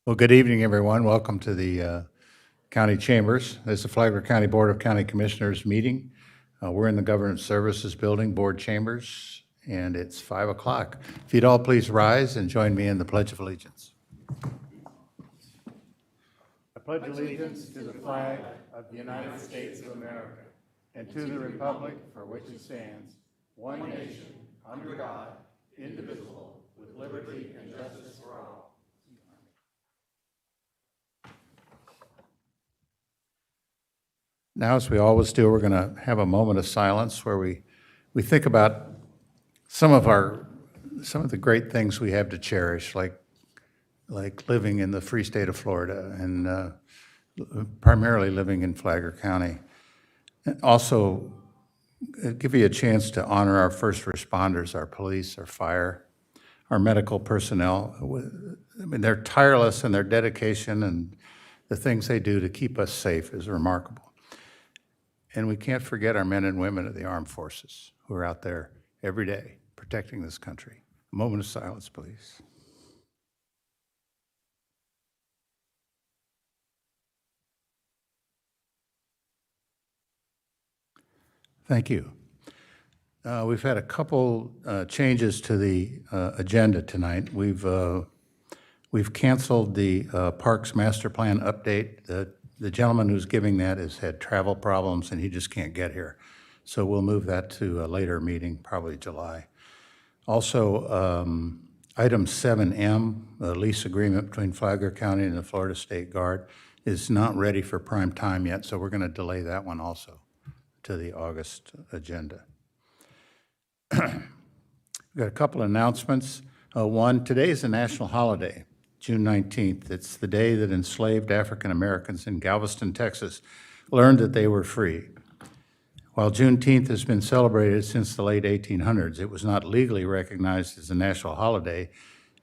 Well, good evening, everyone. Welcome to the County Chambers. This is the Flagler County Board of County Commissioners meeting. We're in the Government Services Building, Board Chambers, and it's 5 o'clock. If you'd all please rise and join me in the Pledge of Allegiance. I pledge allegiance to the flag of the United States of America and to the republic for which it stands, one nation, under God, indivisible, with liberty and justice for all. Now, as we always do, we're going to have a moment of silence where we think about some of the great things we have to cherish, like living in the free state of Florida and primarily living in Flagler County. And also, give you a chance to honor our first responders, our police, our fire, our medical personnel. I mean, they're tireless, and their dedication and the things they do to keep us safe is remarkable. And we can't forget our men and women of the armed forces who are out there every day protecting this country. A moment of silence, please. Thank you. We've had a couple changes to the agenda tonight. We've canceled the Parks Master Plan update. The gentleman who's giving that has had travel problems, and he just can't get here. So we'll move that to a later meeting, probably July. Also, item 7M, the lease agreement between Flagler County and the Florida State Guard, is not ready for prime time yet, so we're going to delay that one also to the August agenda. We've got a couple of announcements. One, today is a national holiday. June 19th. It's the day that enslaved African Americans in Galveston, Texas, learned that they were free. While Juneteenth has been celebrated since the late 1800s, it was not legally recognized as a national holiday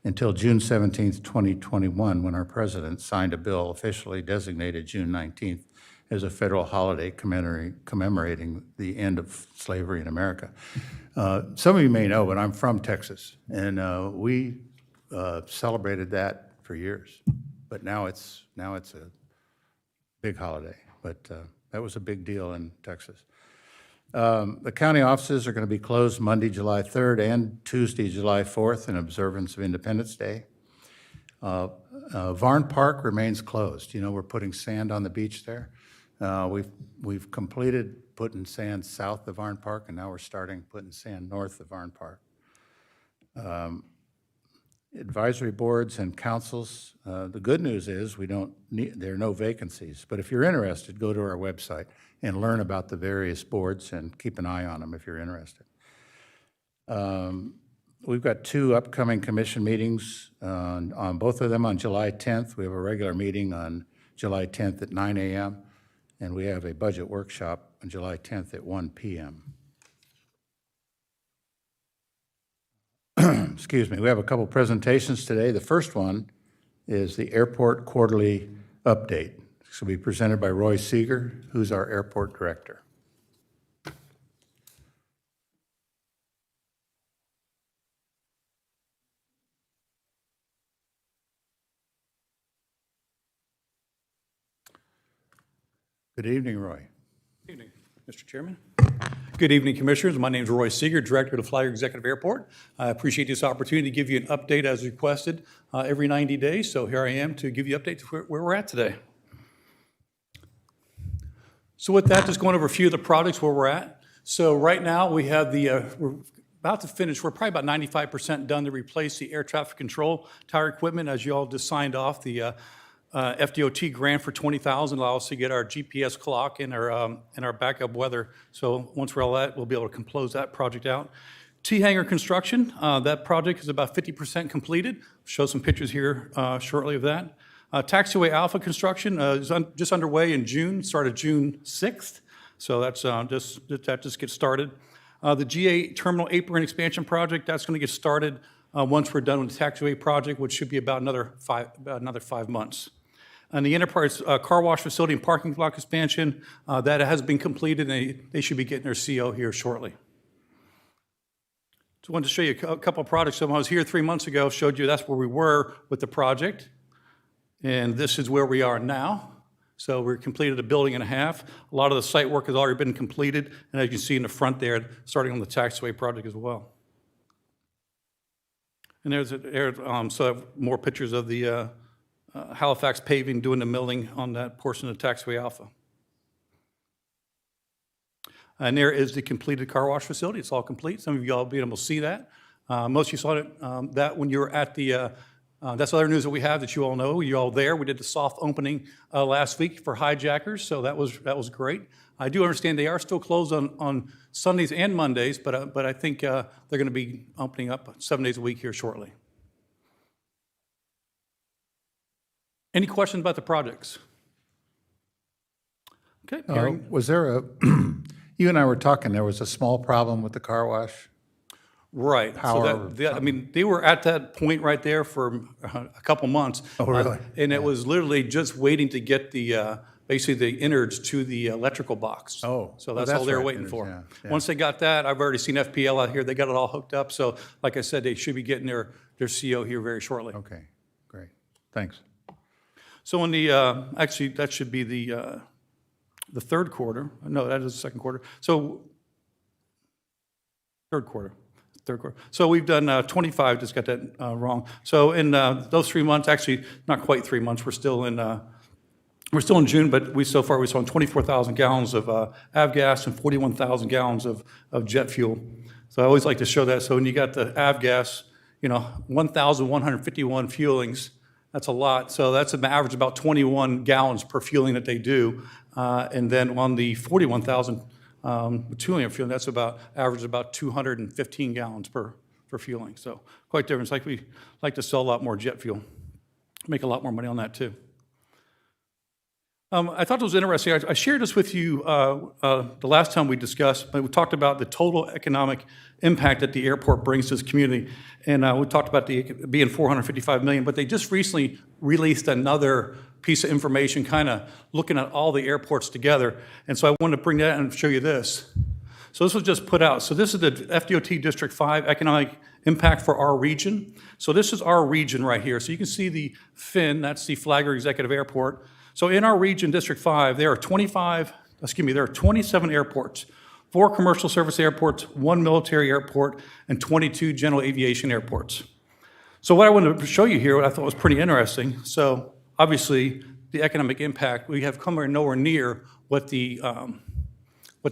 until June 17th, 2021, when our president signed a bill officially designated June 19th as a federal holiday commemorating the end of slavery in America. Some of you may know, but I'm from Texas, and we celebrated that for years, but now it's a big holiday. But that was a big deal in Texas. The county offices are going to be closed Monday, July 3rd, and Tuesday, July 4th, in observance of Independence Day. Varn Park remains closed. You know, we're putting sand on the beach there. We've completed putting sand south of Varn Park, and now we're starting putting sand north of Varn Park. Advisory boards and councils, the good news is there are no vacancies, but if you're interested, go to our website and learn about the various boards and keep an eye on them if you're interested. We've got two upcoming commission meetings, on both of them on July 10th. We have a regular meeting on July 10th at 9 a.m., and we have a budget workshop on July 10th at 1 p.m. Excuse me, we have a couple presentations today. The first one is the Airport Quarterly Update. This will be presented by Roy Seeger, who's our airport director. Good evening, Roy. Good evening, Mr. Chairman. Good evening, Commissioners. My name is Roy Seeger, Director of the Flagler Executive Airport. I appreciate this opportunity to give you an update as requested every 90 days. So here I am to give you an update to where we're at today. So with that, just going over a few of the projects where we're at. So right now we have we're about to finish, we're probably about 95% done to replace the air traffic control tower equipment. As you all just signed off, the FDOT grant for $20,000 allow us to get our GPS clock and our backup weather. So once we're all that, we'll be able to close that project out. T-hangar construction, that project is about 50% completed. Show some pictures here shortly of that. Taxiway Alpha construction is just underway in June, started June 6th. So that's just gets started. The GA Terminal Apron expansion project, that's going to get started once we're done with the taxiway project, which should be about another 5 months. And the Enterprise Car Wash Facility and Parking Block expansion, that has been completed, and they should be getting their CO here shortly. So I wanted to show you a couple of projects. So when I was here 3 months ago, showed you that's where we were with the project. And this is where we are now. So we completed a building and a half. A lot of the site work has already been completed, and as you can see in the front there, starting on the taxiway project as well. And there's so I have more pictures of the Halifax paving doing the milling on that portion of taxiway Alpha. And there is the completed car wash facility. It's all complete. Some of you all will be able to see that. Most of you saw it, that when you were at the, that's other news that we have that you all know. You're all there. We did the soft opening last week for hijackers, so that was great. I do understand they are still closed on Sundays and Mondays, but I think they're going to be opening up 7 days a week here shortly. Any questions about the projects? Okay, hearing. Was there a, you and I were talking, there was a small problem with the car wash? Right. Power I mean, they were at that point right there for a couple months. Oh, really? And it was literally just waiting to get the, basically the innards to the electrical box. Oh, so oh, that's that's all they were right, waiting innards, for. yeah. Once they got that, I've already seen FPL out here. They got it all hooked up. So like I said, they should be getting their CO here very shortly. Okay, great. Thanks. So in the, actually, that should be the third quarter. No, that is the second quarter. So third quarter. So we've done 25, just got that wrong. So in those 3 months, actually not quite 3 months, we're still in June, but so far we saw 24,000 gallons of avgas and 41,000 gallons of jet fuel. So I always like to show that. So when you got the avgas, 1,151 fuelings, that's a lot. So that's an average about 21 gallons per fueling that they do. And then on the 41,000 2 fueling, that's average about 215 gallons per fueling. So quite different. It's like we like to sell a lot more jet fuel, make a lot more money on that too. I thought it was interesting. I shared this with you the last time we discussed, but we talked about the total economic impact that the airport brings to this community. And we talked about it being $455 million, but they just recently released another piece of information kind of looking at all the airports together. And so I wanted to bring that and show you this. So this was just put out. So this is the FDOT District 5 economic impact for our region. So this is our region right here. So you can see the FIN, that's the Flagler Executive Airport. So in our region, District 5, there are 27 airports, 4 commercial service airports, 1 military airport, and 22 general aviation airports. So what I wanted to show you here, what I thought was pretty interesting, so obviously the economic impact, we have come nowhere near what the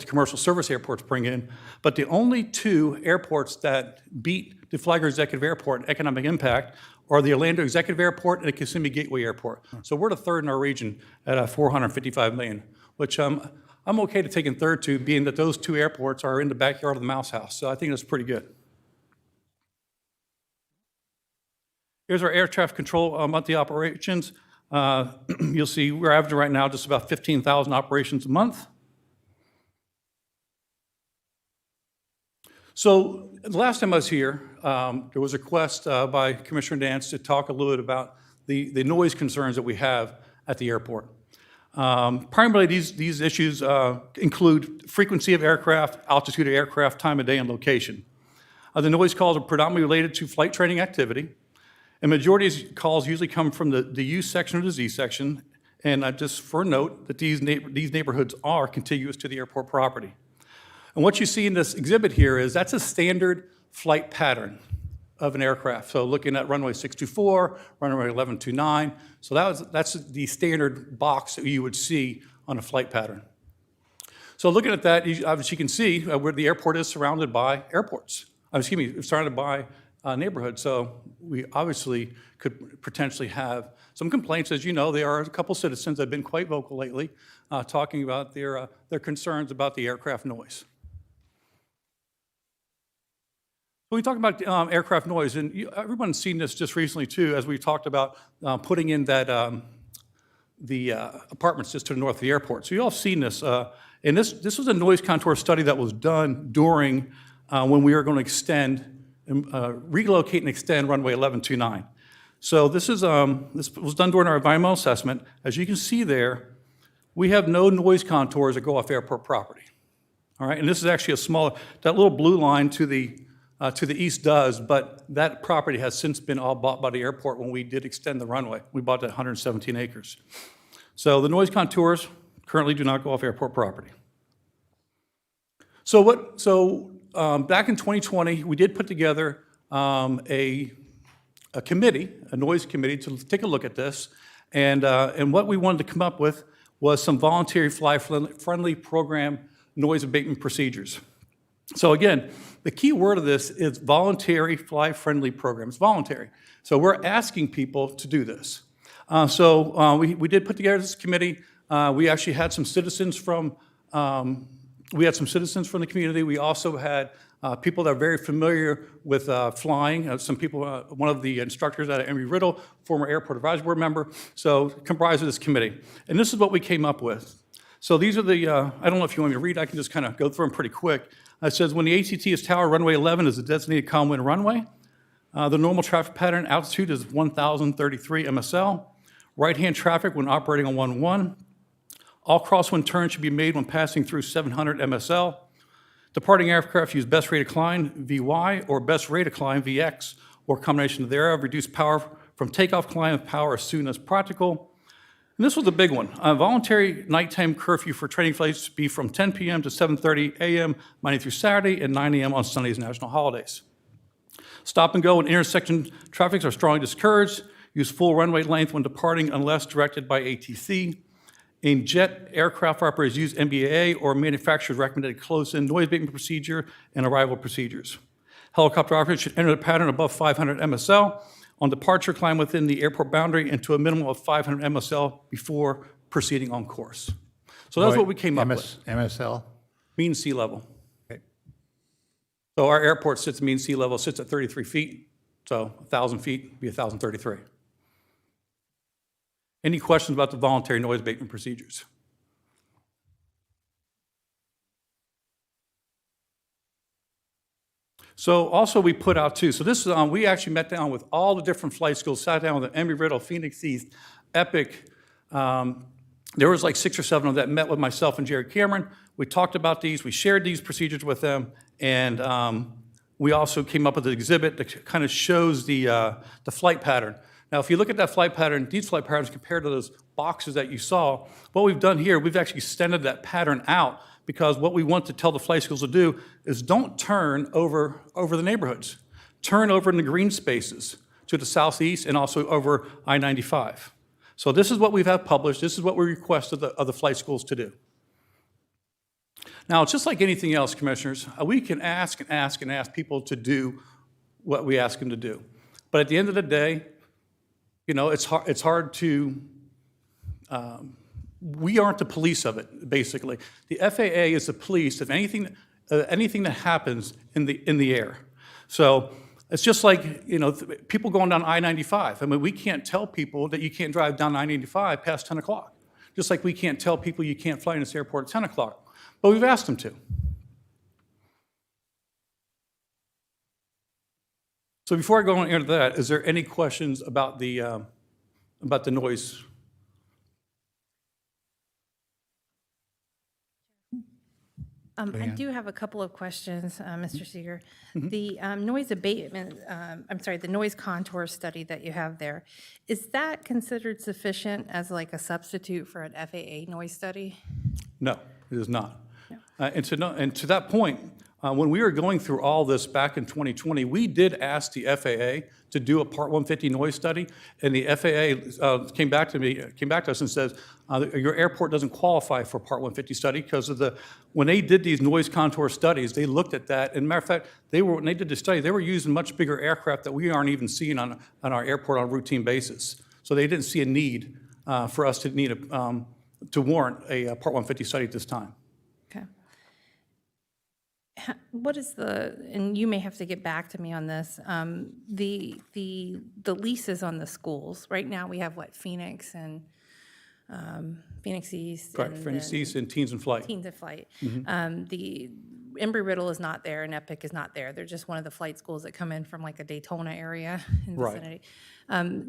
commercial service airports bring in, but the only 2 airports that beat the Flagler Executive Airport in economic impact are the Orlando Executive Airport and the Kissimmee Gateway Airport. So we're the third in our region at $455 million, which I'm okay to take in third to, being that those 2 airports are in the backyard of the Mouse House. So I think that's pretty good. Here's our air traffic control monthly operations. You'll see we're averaging right now just about 15,000 operations a month. So the last time I was here, there was a request by Commissioner Dance to talk a little bit about the noise concerns that we have at the airport. Primarily, these issues include frequency of aircraft, altitude of aircraft, time of day, and location. The noise calls are predominantly related to flight training activity. And majority of these calls usually come from the U section or the Z section. And just for a note, that these neighborhoods are contiguous to the airport property. And what you see in this exhibit here is that's a standard flight pattern of an aircraft. So looking at runway 624, runway 1129. So that's the standard box that you would see on a flight pattern. So looking at that, as you can see, where the airport is surrounded by airports. Surrounded by neighborhoods. So we obviously could potentially have some complaints. As you know, there are a couple citizens that have been quite vocal lately, talking about their concerns about the aircraft noise. When we talk about aircraft noise, and everyone's seen this just recently too, as we talked about putting in that the apartments just to the north of the airport. So you all have seen this. And this was a noise contour study that was done during when we were going to extend, relocate and extend runway 1129. So this was done during our environmental assessment. As you can see there, we have no noise contours that go off airport property. All right, and this is actually a smaller, that little blue line to the to the east does, but that property has since been all bought by the airport when we did extend the runway. We bought that 117 acres. So the noise contours currently do not go off airport property. Back in 2020, we did put together a committee, a noise committee, to take a look at this. And what we wanted to come up with was some voluntary fly-friendly program noise abatement procedures. So again, the key word of this is voluntary fly-friendly programs, voluntary. So we're asking people to do this. We did put together this committee. We actually had some citizens from the community. We also had people that are very familiar with flying. Some people, one of the instructors at Embry-Riddle, former Airport Advisory Board member, so comprised of this committee. And this is what we came up with. So these are the, I don't know if you want me to read, I can just kind of go through them pretty quick. It says, when the ATT is tower, runway 11 is a designated calm wind runway. The normal traffic pattern altitude is 1,033 MSL. Right-hand traffic when operating on 1-1. All crosswind turns should be made when passing through 700 MSL. Departing aircraft use best rate of climb, VY, or best rate of climb, VX, or combination thereof. Reduce power from takeoff climb of power as soon as practical. And this was the big one. A voluntary nighttime curfew for training flights be from 10 p.m. to 7:30 a.m. Monday through Saturday, and 9 a.m. on Sundays and national holidays. Stop and go and intersection traffics are strongly discouraged. Use full runway length when departing unless directed by ATC. In jet, aircraft operators use MBAA or manufacturer's recommended close-in noise abatement procedure and arrival procedures. Helicopter operators should enter the pattern above 500 MSL. On departure, climb within the airport boundary and to a minimum of 500 MSL before proceeding on course. So that's what we came up with. MSL? Mean sea level. Okay. So our airport sits, mean sea level sits at 33 feet. So 1,000 feet would be 1,033. Any questions about the voluntary noise abatement procedures? So also we put out too, so this is we actually met down with all the different flight schools, sat down with Embry-Riddle, Phoenix East, Epic. There was like 6 or 7 of them that met with myself and Jerry Cameron. We talked about these, we shared these procedures with them, and we also came up with an exhibit that kind of shows the flight pattern. Now, if you look at that flight pattern, these flight patterns compared to those boxes that you saw, what we've done here, we've actually extended that pattern out because what we want to tell the flight schools to do is don't turn over the neighborhoods. Turn over in the green spaces to the southeast and also over I-95. So this is what we've had published. This is what we requested of the flight schools to do. Now, it's just like anything else, commissioners. We can ask and ask and ask people to do what we ask them to do. But at the end of the day, you know, it's hard to, we aren't the police of it, basically. The FAA is the police of anything that happens in the air. So it's just like, you know, people going down I-95. I mean, we can't tell people that you can't drive down I-95 past 10 o'clock. Just like we can't tell people you can't fly in this airport at 10 o'clock. But we've asked them to. So before I go on into that, is there any questions about the noise? I do have a couple of questions, Mr. Seeger. The noise abatement, the noise contour study that you have there, is that considered sufficient as like a substitute for an FAA noise study? No, it is not. No. And to that point, when we were going through all this back in 2020, we did ask the FAA to do a Part 150 noise study, and the FAA came back to us and says, your airport doesn't qualify for Part 150 study because of when they did these noise contour studies, they looked at that, and matter of fact, when they did the study, they were using much bigger aircraft that we aren't even seeing on our airport on a routine basis. So they didn't see a need for us to warrant a Part 150 study at this time. Okay. What is and you may have to get back to me on this, the leases on the schools. Right now we have what, Phoenix and Phoenix East? Correct, Phoenix East and Teens in Flight. Teens in Flight. Embry-Riddle is not there and Epic is not there. They're just one of the flight schools that come in from like a Daytona area in Right. vicinity.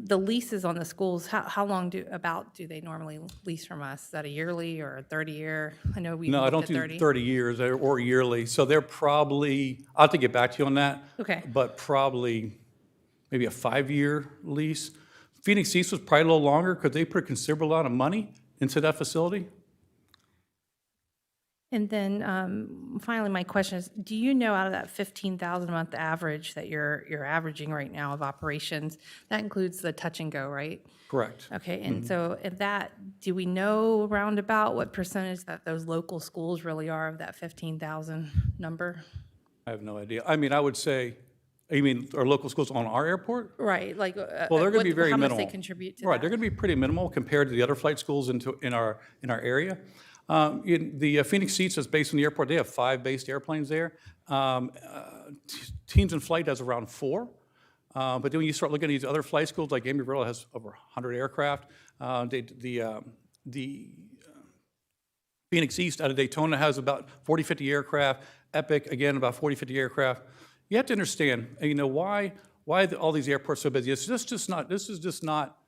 The leases on the schools, how long do they normally lease from us? Is that a yearly or a 30-year? I know we No, I don't looked at do 30. 30 years or yearly, so they're probably, I'll have to get back to you on that. Okay. But probably maybe a 5-year lease. Phoenix East was probably a little longer because they put a considerable amount of money into that facility. And then finally, my question is, do you know out of that 15,000 a month average that you're averaging right now of operations, that includes the touch and go, right? Correct. Okay, and so if that, do we know roundabout what percentage that those local schools really are of that 15,000 number? I have no idea. I mean, I would say, you mean our local schools on our airport? Right, like, Well, they're going to be very how minimal. much they contribute to Right, that? they're going to be pretty minimal compared to the other flight schools in our area. The Phoenix Seats is based on the airport. They have 5 based airplanes there. Teams in Flight has around 4. But then when you start looking at these other flight schools, like Embry-Riddle has over 100 aircraft. The Phoenix East out of Daytona has about 40, 50 aircraft. Epic, again, about 40, 50 aircraft. You have to understand, why all these airports so busy. This is just not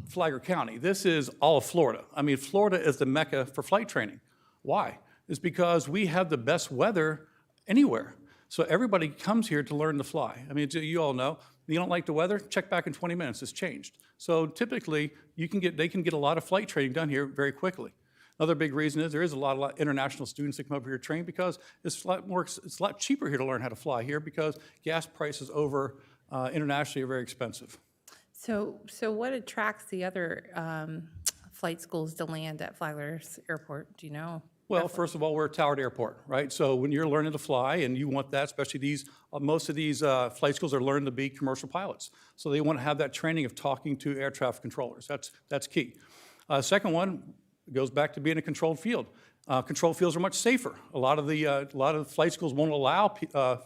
Flagler County. This is all of Florida. I mean, Florida is the mecca for flight training. Why? It's because we have the best weather anywhere. So everybody comes here to learn to fly. I mean, you all know, you don't like the weather, check back in 20 minutes, it's changed. So typically, they can get a lot of flight training done here very quickly. Another big reason is there is a lot of international students that come over here to train because it's a lot cheaper here to learn how to fly here because gas prices over internationally are very expensive. So what attracts the other flight schools to land at Flagler's Airport? Do you know? Well, first of all, we're a towered airport, right? So when you're learning to fly and you want that, especially most of these flight schools are learning to be commercial pilots. So they want to have that training of talking to air traffic controllers. That's key. Second one goes back to being a controlled field. Controlled fields are much safer. A lot of flight schools won't allow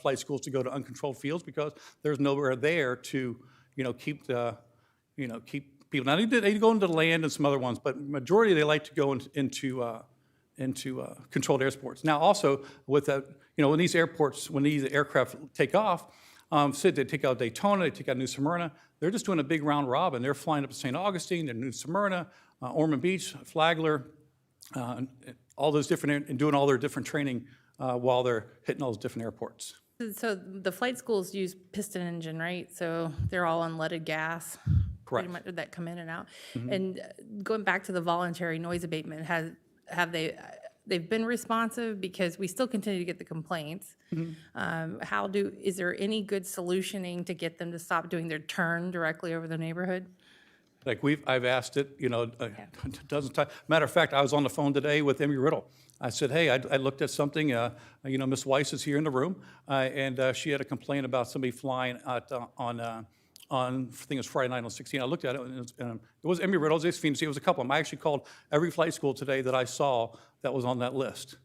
flight schools to go to uncontrolled fields because there's nowhere there to, keep people. Now they go into land and some other ones, but majority they like to go into controlled airports. Now also with that, when these aircraft take off, say they take out Daytona, they take out New Smyrna, they're just doing a big round robin. They're flying up to St. Augustine, they're New Smyrna, Ormond Beach, Flagler, all those different, and doing all their different training while they're hitting all those different airports. So the flight schools use piston engine, right? So they're all unleaded gas. Correct. Pretty much that come in and out. And going back to the voluntary noise abatement, they've been responsive because we still continue to get the complaints. Is there any good solutioning to get them to stop doing their turn directly over the neighborhood? Like I've asked it, a dozen times. Matter of fact, I was on the phone today with Embry-Riddle. I said, hey, I looked at something, Ms. Weiss is here in the room, and she had a complaint about somebody flying on, I think it was Friday night on 16. I looked at it, and it was Embry-Riddle, it was a couple of them. I actually called every flight school today that I saw that was on that list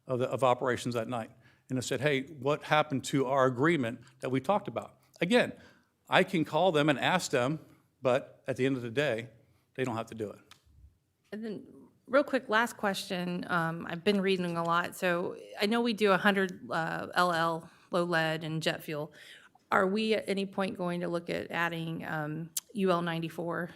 of operations that night. And I said, hey, what happened to our agreement that we talked about? Again, I can call them and ask them, but at the end of the day, they don't have to do it. And then, real quick, last question. I've been reading a lot. So I know we do 100 LL, low lead, and jet fuel. Are we at any point going to look at adding UL 94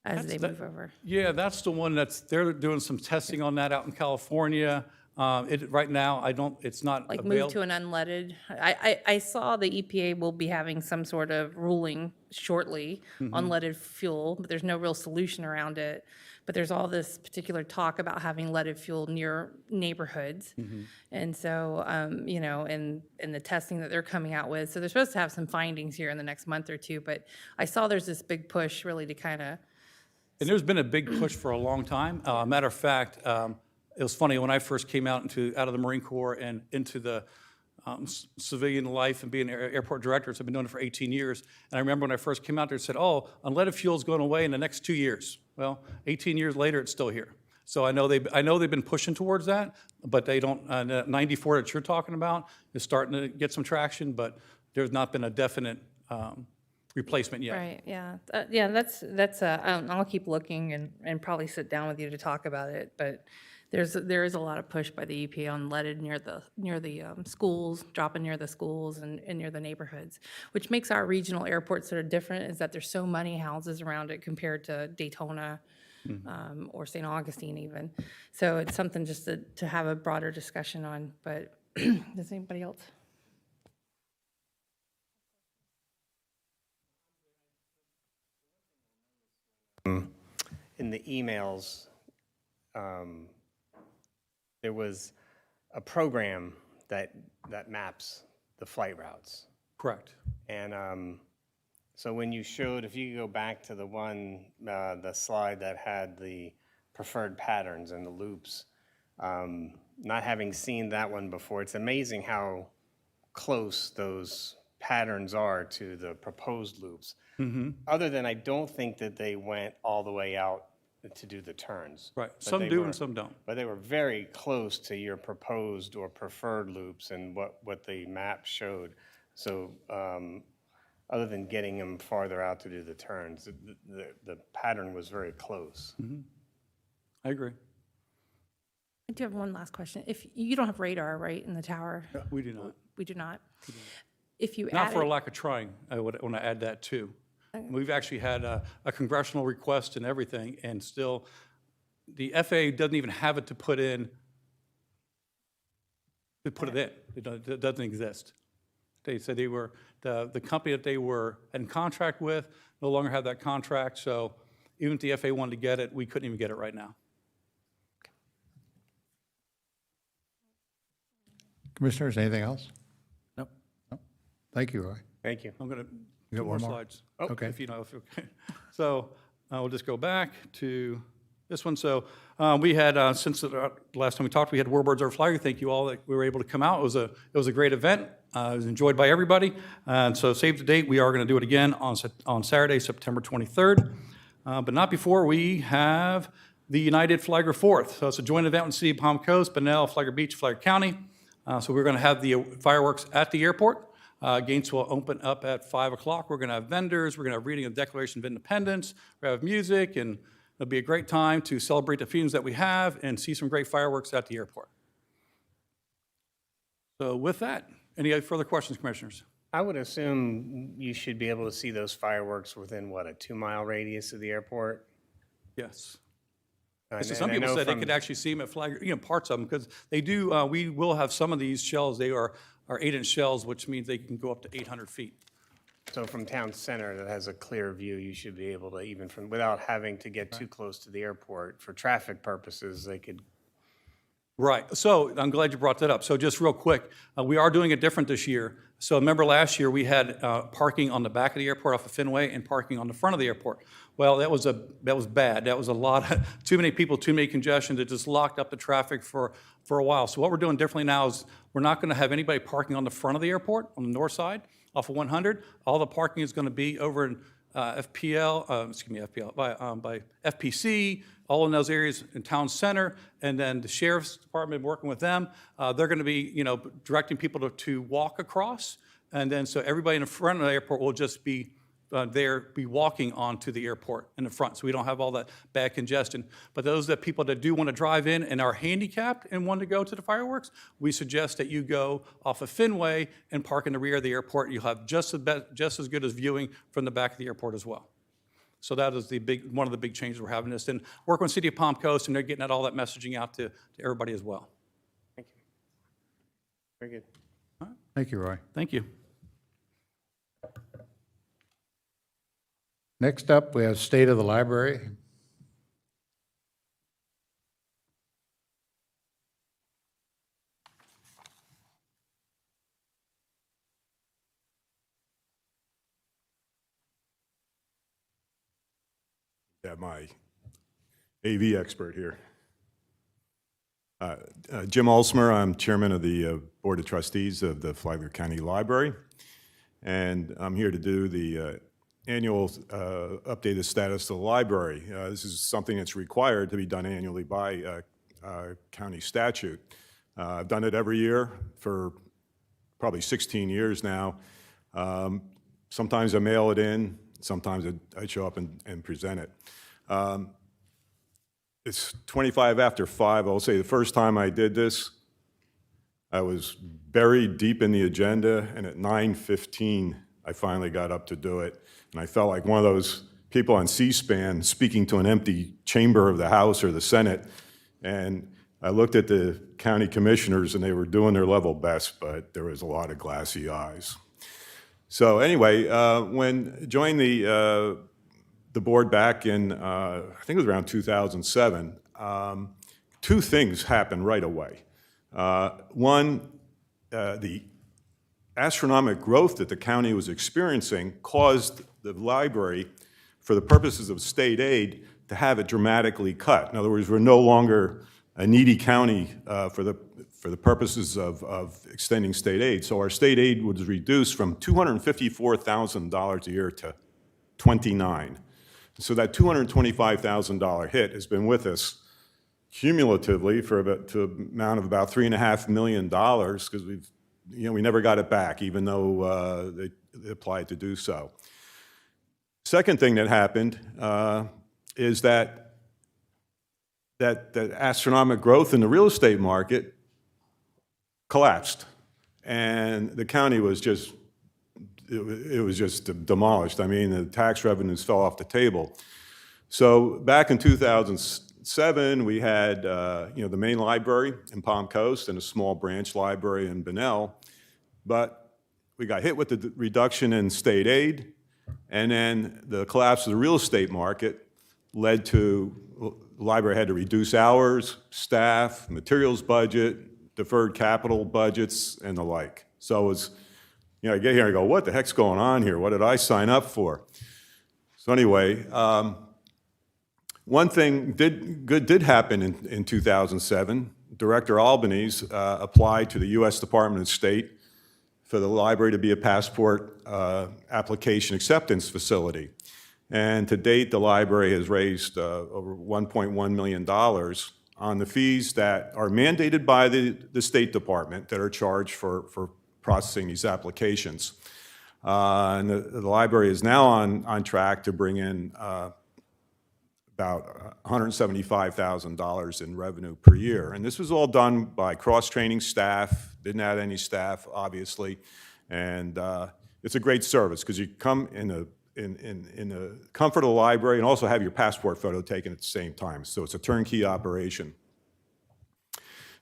as they move over? Yeah, that's the one they're doing some testing on that out in California. Right now, it's not Like available. move to an unleaded? I saw the EPA will be having some sort of ruling shortly on leaded fuel, but there's no real solution around it. But there's all this particular talk about having leaded fuel near neighborhoods. And so, and the testing that they're coming out with. So they're supposed to have some findings here in the next month or two. But I saw there's this big push really to kind of. And there's been a big push for a long time. Matter of fact, it was funny when I first came out of the Marine Corps and into the civilian life and being airport director. I've been doing it for 18 years. And I remember when I first came out there, it said, oh, unleaded fuel is going away in the next 2 years. Well, 18 years later, it's still here. So I know they've been pushing towards that, but they don't. 94 that you're talking about is starting to get some traction, but there's not been a definite replacement yet. Right, yeah. That's I'll keep looking and probably sit down with you to talk about it. But there is a lot of push by the EPA on leaded near the schools, dropping near the schools and near the neighborhoods, which makes our regional airports sort of different, is that there's so many houses around it compared to Daytona or St. Augustine even. So it's something just to have a broader discussion on, but does anybody else? In the emails, there was a program that maps the flight routes. Correct. And so when you showed, if you go back to the one, the slide that had the preferred patterns and the loops, not having seen that one before, it's amazing how close those patterns are to the proposed loops. Other than I don't think that they went all the way out to do the turns. Right. But Some they do were- and some don't. But they were very close to your proposed or preferred loops and what the map showed. So other than getting them farther out to do the turns, the pattern was very close. I agree. I do have one last question. If you don't have radar, right, in the tower? We do not. We do not. If you Not add for a it, lack of trying. I would want to add that too. We've actually had a congressional request and everything, and still, the FAA doesn't even have it to put in. To put it in. It doesn't exist. They said they were, the company that they were in contract with no longer have that contract, so even if the FAA wanted to get it, we couldn't even get it right now. Commissioners, anything else? Nope. Thank you, Roy. Thank you. I'm going to, You got two more one more? slides. Okay. If you know, okay. So we'll just go back to this one. So we had, since the last time we talked, we had Warbirds Over Flagler. Thank you all that we were able to come out. It was a great event. It was enjoyed by everybody. And so save the date. We are going to do it again on Saturday, September 23rd. But not before we have the United Flagler 4th. So it's a joint event with the City of Palm Coast, Bunnell, Flagler Beach, Flagler County. So we're going to have the fireworks at the airport. Gates will open up at 5 o'clock. We're going to have vendors. We're going to have reading of the Declaration of Independence. We're going to have music, and it'll be a great time to celebrate the freedoms that we have and see some great fireworks at the airport. So with that, any further questions, Commissioners? I would assume you should be able to see those fireworks within, what, a 2-mile radius of the airport? Yes. And- So some and I people know said they from- could actually see them at Flagler, parts of them, because they do, we will have some of these shells, they are 8-inch shells, which means they can go up to 800 feet. So from town center that has a clear view, you should be able to, even from, without having to get too close to the airport, for traffic purposes, they could. Right. So I'm glad you brought that up. So just real quick, we are doing it different this year. So remember last year, we had parking on the back of the airport off of Fenway and parking on the front of the airport. Well, that was bad. That was a lot, too many people, too many congestion. That just locked up the traffic for a while. So what we're doing differently now is we're not going to have anybody parking on the front of the airport, on the north side, off of 100. All the parking is going to be over in FPL, by FPC, all in those areas in town center, and then the sheriff's department working with them. They're going to be, directing people to walk across, and then so everybody in the front of the airport will just be be walking onto the airport in the front, so we don't have all that bad congestion. But those people that do want to drive in and are handicapped and want to go to the fireworks, we suggest that you go off of Fenway and park in the rear of the airport. You'll have just as good as viewing from the back of the airport as well. So that is one of the big changes we're having this. And work with City of Palm Coast, and they're getting all that messaging out to everybody as well. Thank you. Very good. Thank you, Roy. Thank you. Next up, we have State of the Library. Got my AV expert here. Jim Olsmer, I'm chairman of the Board of Trustees of the Flagler County Library, and I'm here to do the annual updated status of the library. This is something that's required to be done annually by county statute. I've done it every year for probably 16 years now. Sometimes I mail it in, sometimes I show up and present it. it's 25 after 5. I'll say the first time I did this, I was buried deep in the agenda, and at 9:15, I finally got up to do it. And I felt like one of those people on C-SPAN speaking to an empty chamber of the House or the Senate. And I looked at the county commissioners, and they were doing their level best, but there was a lot of glassy eyes. So anyway, when I joined the board back in, I think it was around 2007, two things happened right away. One, the astronomical growth that the county was experiencing caused the library, for the purposes of state aid, to have it dramatically cut. In other words, we're no longer a needy county for the purposes of extending state aid. So our state aid was reduced from $254,000 a year to $29,000. So that $225,000 hit has been with us cumulatively to an amount of about $3.5 million, because we never got it back, even though they applied to do so. Second thing that happened is that astronomical growth in the real estate market collapsed, and the county was just demolished. I mean, the tax revenues fell off the table. So back in 2007, we had the main library in Palm Coast and a small branch library in Bunnell, but we got hit with the reduction in state aid, and then the collapse of the real estate market led to the library had to reduce hours, staff, materials budget, deferred capital budgets, and the like. So it was, I get here and I go, what the heck's going on here? What did I sign up for? So anyway, one thing good did happen in 2007. Director Albanese applied to the U.S. Department of State for the library to be a passport application acceptance facility. And to date, the library has raised over $1.1 million on the fees that are mandated by the State Department that are charged for processing these applications. And the library is now on track to bring in about $175,000 in revenue per year. And this was all done by cross-training staff, didn't add any staff, obviously. And it's a great service because you come in the comfort of the library and also have your passport photo taken at the same time. So it's a turnkey operation.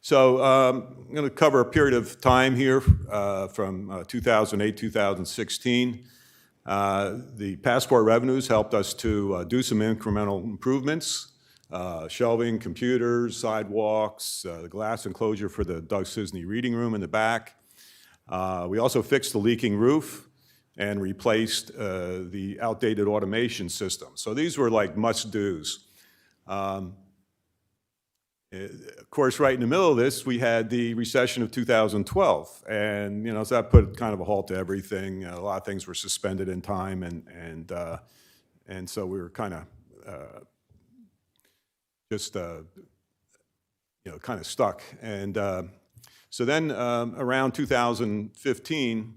So I'm going to cover a period of time here from 2008, 2016. The passport revenues helped us to do some incremental improvements, shelving, computers, sidewalks, the glass enclosure for the Doug Sisney Reading Room in the back. We also fixed the leaking roof and replaced the outdated automation system. So these were like must-dos. Of course, right in the middle of this, we had the recession of 2012, and so that put kind of a halt to everything. A lot of things were suspended in time, and so we were kind of just kind of stuck. And so then around 2015,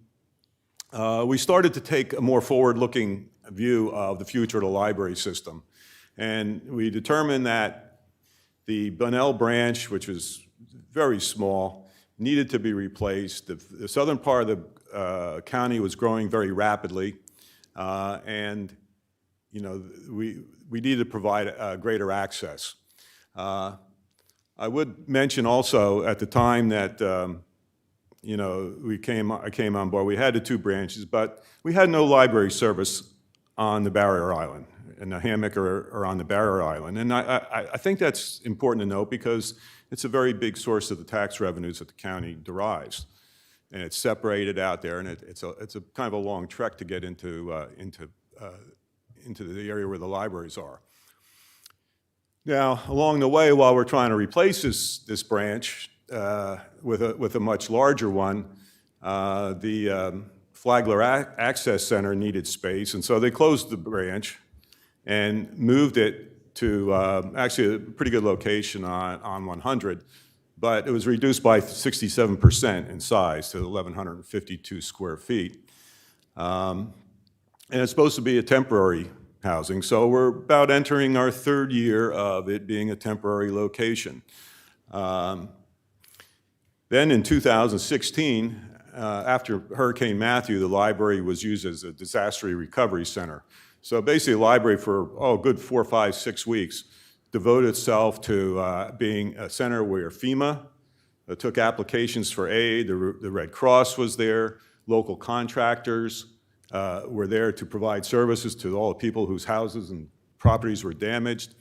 we started to take a more forward-looking view of the future of the library system, and we determined that the Bunnell branch, which was very small, needed to be replaced. The southern part of the county was growing very rapidly, and we needed to provide greater access. I would mention also at the time that I came on board. We had the two branches, but we had no library service on the Barrier Island, and the Hammock or on the Barrier Island. And I think that's important to note because it's a very big source of the tax revenues that the county derives. And it's separated out there, and it's a kind of a long trek to get into the area where the libraries are. Now, along the way, while we're trying to replace this branch with a much larger one, the Flagler Access Center needed space, and so they closed the branch and moved it to actually a pretty good location on 100, but it was reduced by 67% in size to 1,152 square feet. And it's supposed to be a temporary housing. So we're about entering our third year of it being a temporary location. Then in 2016, after Hurricane Matthew, the library was used as a disaster recovery center. So basically, the library for, a good 4, 5, 6 weeks devoted itself to being a center where FEMA took applications for aid, the Red Cross was there, local contractors were there to provide services to all the people whose houses and properties were damaged.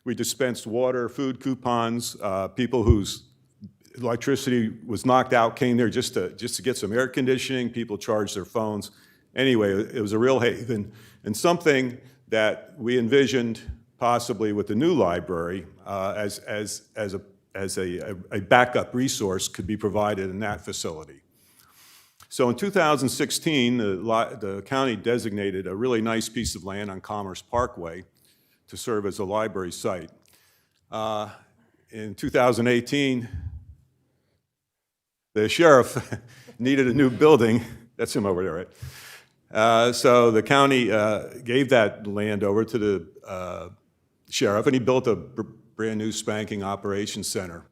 We dispensed water, food coupons, people whose electricity was knocked out came there just to get some air conditioning. People charged their phones. Anyway, it was a real haven, and something that we envisioned possibly with the new library as a backup resource could be provided in that facility. So in 2016, the county designated a really nice piece of land on Commerce Parkway to serve as a library site. In 2018, the sheriff needed a new building. That's him over there, right? So the county gave that land over to the sheriff, and he built a brand new spanking operations center.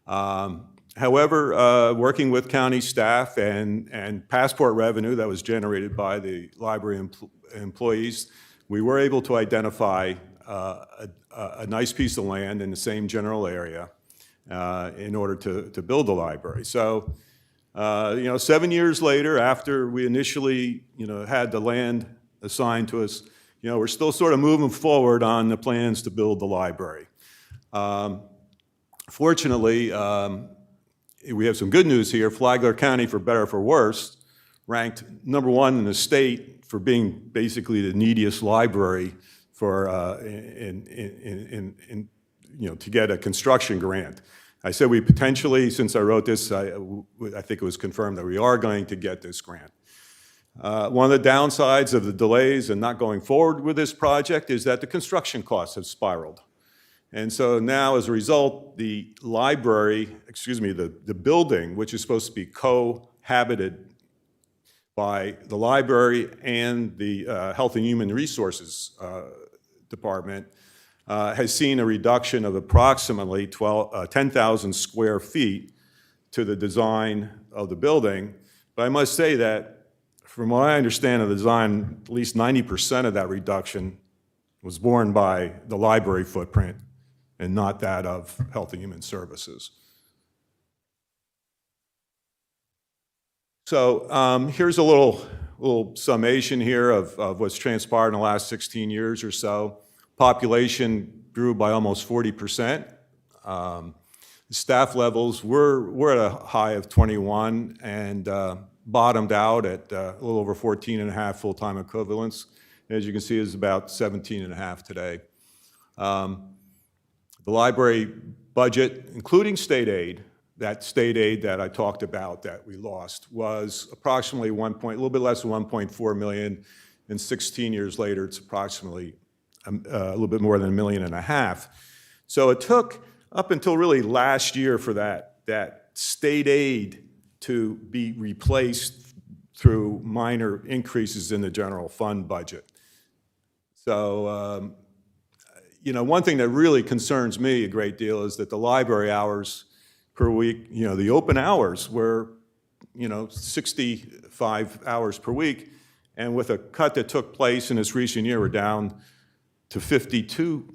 However, working with county staff and passport revenue that was generated by the library employees, we were able to identify a nice piece of land in the same general area in order to build the library. So, 7 years later, after we initially, had the land assigned to us, we're still sort of moving forward on the plans to build the library. Fortunately, we have some good news here. Flagler County, for better or for worse, ranked #1 in the state for being basically the neediest library for to get a construction grant. I said we potentially, since I wrote this, I think it was confirmed that we are going to get this grant. One of the downsides of the delays and not going forward with this project is that the construction costs have spiraled. And so now, as a result, the library, the building, which is supposed to be cohabited by the library and the Health and Human Resources Department, has seen a reduction of approximately 10,000 square feet to the design of the building. But I must say that, from what I understand of the design, at least 90% of that reduction was borne by the library footprint and not that of Health and Human Services. So here's a little summation here of what's transpired in the last 16 years or so. Population grew by almost 40%. Staff levels were at a high of 21 and bottomed out at a little over 14 and a half full-time equivalents. As you can see, it's about 17 and a half today. The library budget, including state aid, that state aid that I talked about that we lost, was approximately a little bit less than 1.4 million, and 16 years later, it's approximately a little bit more than $1.5 million. So it took up until really last year for that state aid to be replaced through minor increases in the general fund budget. So, one thing that really concerns me a great deal is that the library hours per week, the open hours were, 65 hours per week, and with a cut that took place in this recent year, we're down to 52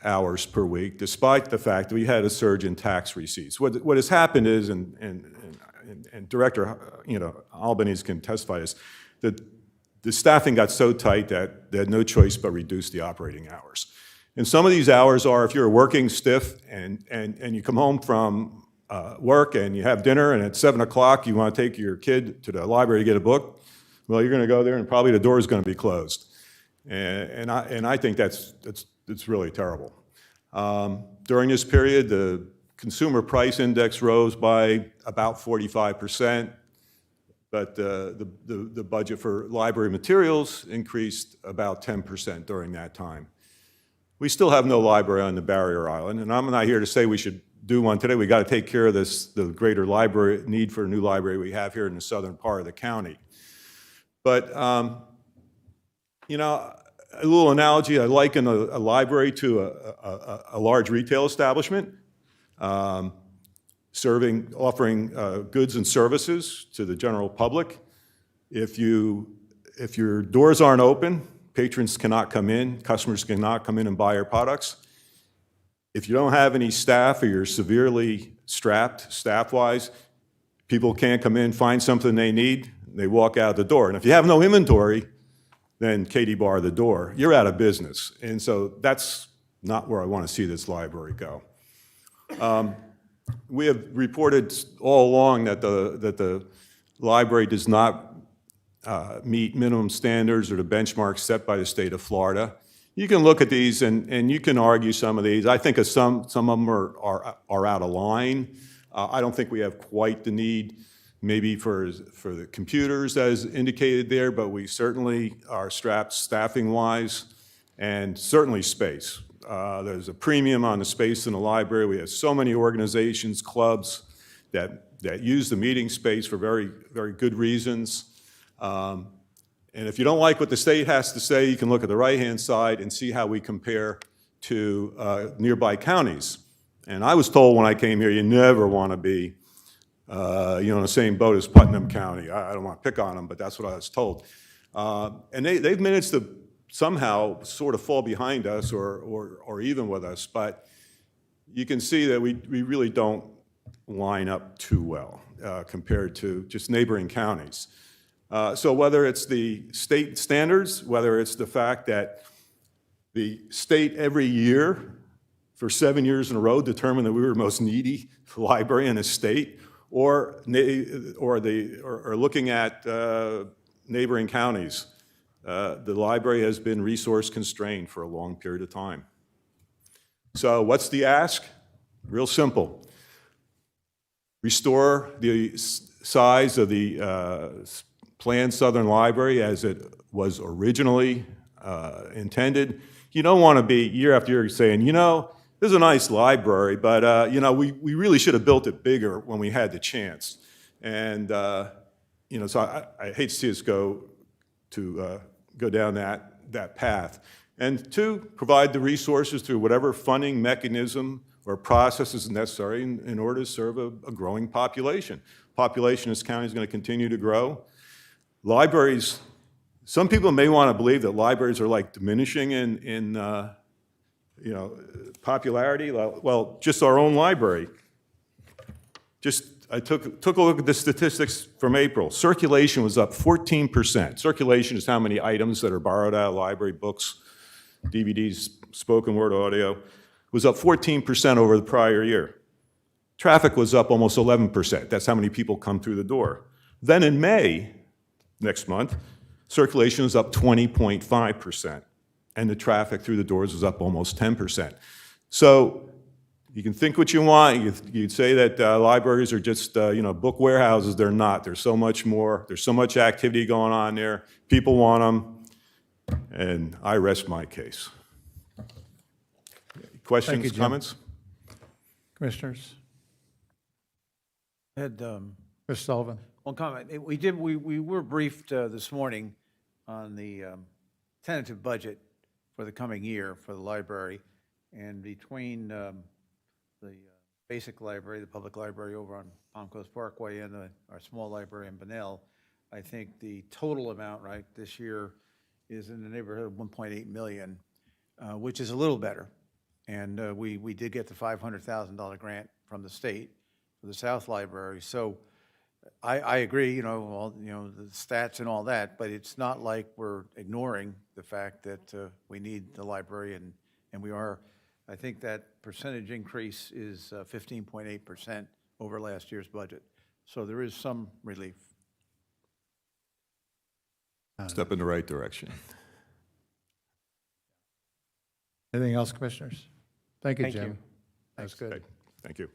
hours per week, despite the fact that we had a surge in tax receipts. What has happened is, and Director, Albanese can testify to this, that the staffing got so tight that they had no choice but reduce the operating hours. And some of these hours are, if you're working stiff and you come home from work and you have dinner and at 7 o'clock you want to take your kid to the library to get a book, well, you're going to go there and probably the door is going to be closed. And I think that's really terrible. During this period, the consumer price index rose by about 45%, but the budget for library materials increased about 10% during that time. We still have no library on the Barrier Island, and I'm not here to say we should do one today. We got to take care of the greater library need for a new library we have here in the southern part of the county. But a little analogy, I liken a library to a large retail establishment, offering goods and services to the general public. If your doors aren't open, patrons cannot come in, customers cannot come in and buy your products. If you don't have any staff or you're severely strapped staff-wise, people can't come in, find something they need, they walk out the door. And if you have no inventory, then Katie bar the door. You're out of business. And so that's not where I want to see this library go. We have reported all along that the library does not meet minimum standards or the benchmarks set by the state of Florida. You can look at these and you can argue some of these. I think some of them are out of line. I don't think we have quite the need maybe for the computers as indicated there, but we certainly are strapped staffing-wise and certainly space. There's a premium on the space in the library. We have so many organizations, clubs that use the meeting space for very, very good reasons. And if you don't like what the state has to say, you can look at the right-hand side and see how we compare to nearby counties. And I was told when I came here, you never want to be in the same boat as Putnam County. I don't want to pick on them, but that's what I was told. And they've managed to somehow sort of fall behind us or even with us, but you can see that we really don't line up too well compared to just neighboring counties. So whether it's the state standards, whether it's the fact that the state every year for 7 years in a row determined that we were the most needy library in the state, or looking at neighboring counties, the library has been resource constrained for a long period of time. So what's the ask? Real simple. Restore the size of the planned Southern Library as it was originally intended. You don't want to be year after year saying, this is a nice library, but we really should have built it bigger when we had the chance. And so I hate to see us go down that path. And two, provide the resources through whatever funding mechanism or process is necessary in order to serve a growing population. Population in this county is going to continue to grow. Libraries, some people may want to believe that libraries are like diminishing in popularity. Well, just our own library. I took a look at the statistics from April. Circulation was up 14%. Circulation is how many items that are borrowed out of library, books, DVDs, spoken word audio, was up 14% over the prior year. Traffic was up almost 11%. That's how many people come through the door. Then in May, next month, circulation was up 20.5%, and the traffic through the doors was up almost 10%. So you can think what you want. You'd say that libraries are just book warehouses. They're not. There's so much more. There's so much activity going on there. People want them, and I rest my case. Questions, Thank you, Jim. comments? Commissioners? Had Mr. Sullivan? one comment. We were briefed this morning on the tentative budget for the coming year for the library, and between the basic library, the public library over on Palm Coast Parkway, and our small library in Bunnell, I think the total amount this year is in the neighborhood of 1.8 million, which is a little better. And we did get the $500,000 grant from the state for the South Library. So I agree, all the stats and all that, but it's not like we're ignoring the fact that we need the library, and we are. I think that percentage increase is 15.8% over last year's budget. So there is some relief. Step in the right direction. Anything else, Commissioners? Thank you, Thank Jim. you. That's good. Okay, thank you.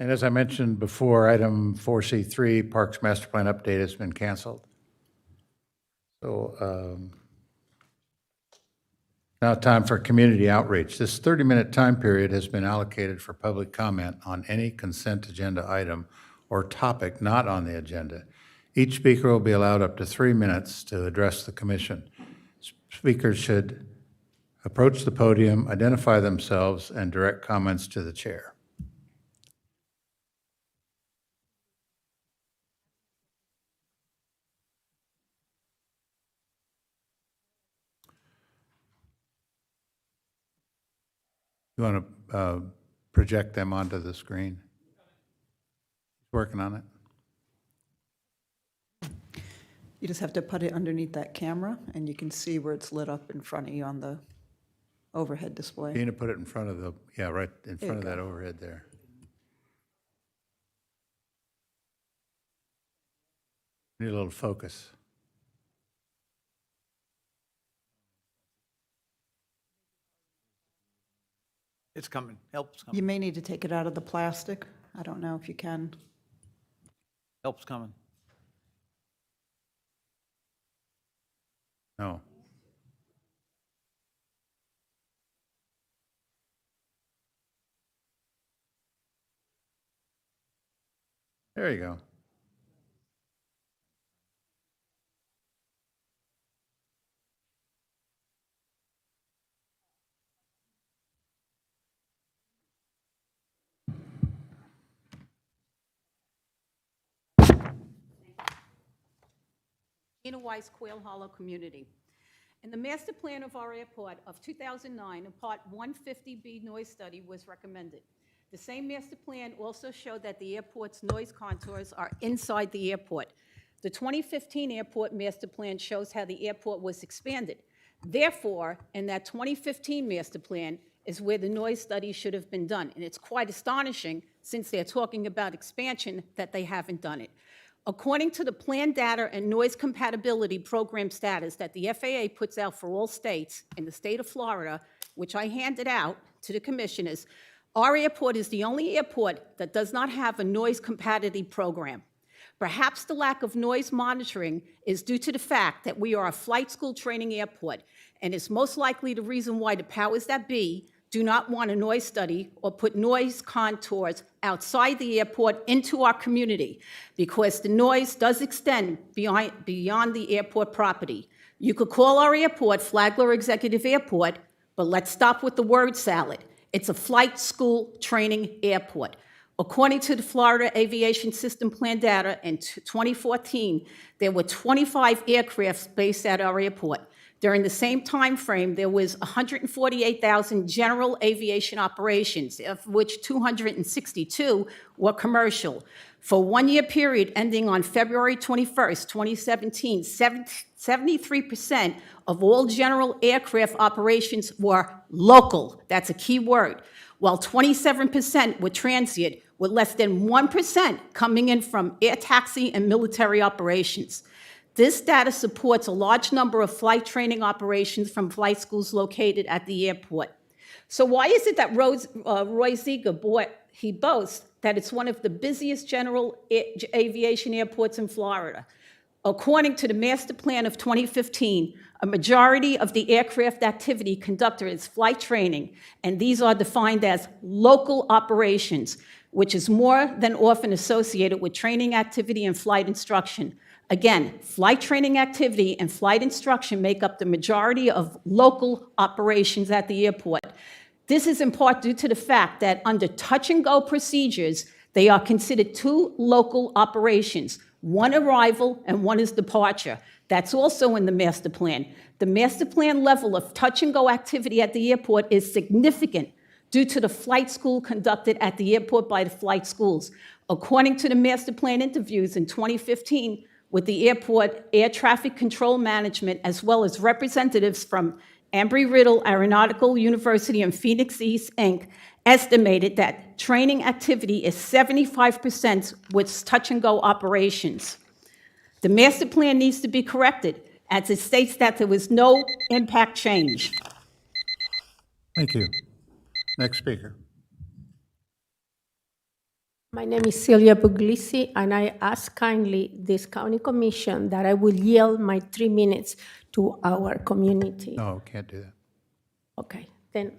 And as I mentioned before, item 4C3, Parks Master Plan update, has been canceled. So now time for community outreach. This 30-minute time period has been allocated for public comment on any consent agenda item or topic not on the agenda. Each speaker will be allowed up to 3 minutes to address the commission. Speakers should approach the podium, identify themselves, and direct comments to the chair. You want to project them onto the screen? Working on it. You just have to put it underneath that camera, and you can see where it's lit up in front of you on the overhead display. You need to put it in front of the, yeah, right in There front of you that go. overhead there. Need a little focus. It's coming, help's You coming, may need to take it out of the plastic. I don't know if you can. help's coming. No. There you go. Ina Weiss, Quail Hollow Community. In the master plan of our airport of 2009, a Part 150B noise study was recommended. The same master plan also showed that the airport's noise contours are inside the airport. The 2015 airport master plan shows how the airport was expanded. Therefore, in that 2015 master plan is where the noise study should have been done. And it's quite astonishing, since they're talking about expansion, that they haven't done it. According to the Plan Data and Noise Compatibility Program status that the FAA puts out for all states, in the state of Florida, which I handed out to the commissioners, our airport is the only airport that does not have a noise compatibility program. Perhaps the lack of noise monitoring is due to the fact that we are a flight school training airport, and is most likely the reason why the powers that be do not want a noise study or put noise contours outside the airport into our community, because the noise does extend beyond the airport property. You could call our airport Flagler Executive Airport, but let's stop with the word salad. It's a flight school training airport. According to the Florida Aviation System Plan data in 2014, there were 25 aircrafts based at our airport. During the same time frame, there was 148,000 general aviation operations, of which 262 were commercial. For a one-year period ending on February 21st, 2017, 73% of all general aircraft operations were local. That's a key word. While 27% were transient, with less than 1% coming in from air taxi and military operations. This data supports a large number of flight training operations from flight schools located at the airport. So why is it that Roy Ziegler boasts that it's one of the busiest general aviation airports in Florida? According to the master plan of 2015, a majority of the aircraft activity conducted is flight training, and these are defined as local operations, which is more than often associated with training activity and flight instruction. Again, flight training activity and flight instruction make up the majority of local operations at the airport. This is in part due to the fact that under touch-and-go procedures, they are considered two local operations, one arrival and one is departure. That's also in the master plan. The master plan level of touch-and-go activity at the airport is significant due to the flight school conducted at the airport by the flight schools. According to the master plan interviews in 2015, with the airport air traffic control management, as well as representatives from Embry-Riddle Aeronautical University and Phoenix East, Inc., estimated that training activity is 75% with touch-and-go operations. The master plan needs to be corrected, as it states that there was no impact change. Thank you. Next speaker. My name is Celia Puglisi, and I ask kindly this county commission that I will yield my 3 minutes to our community. No, can't do that. Okay, then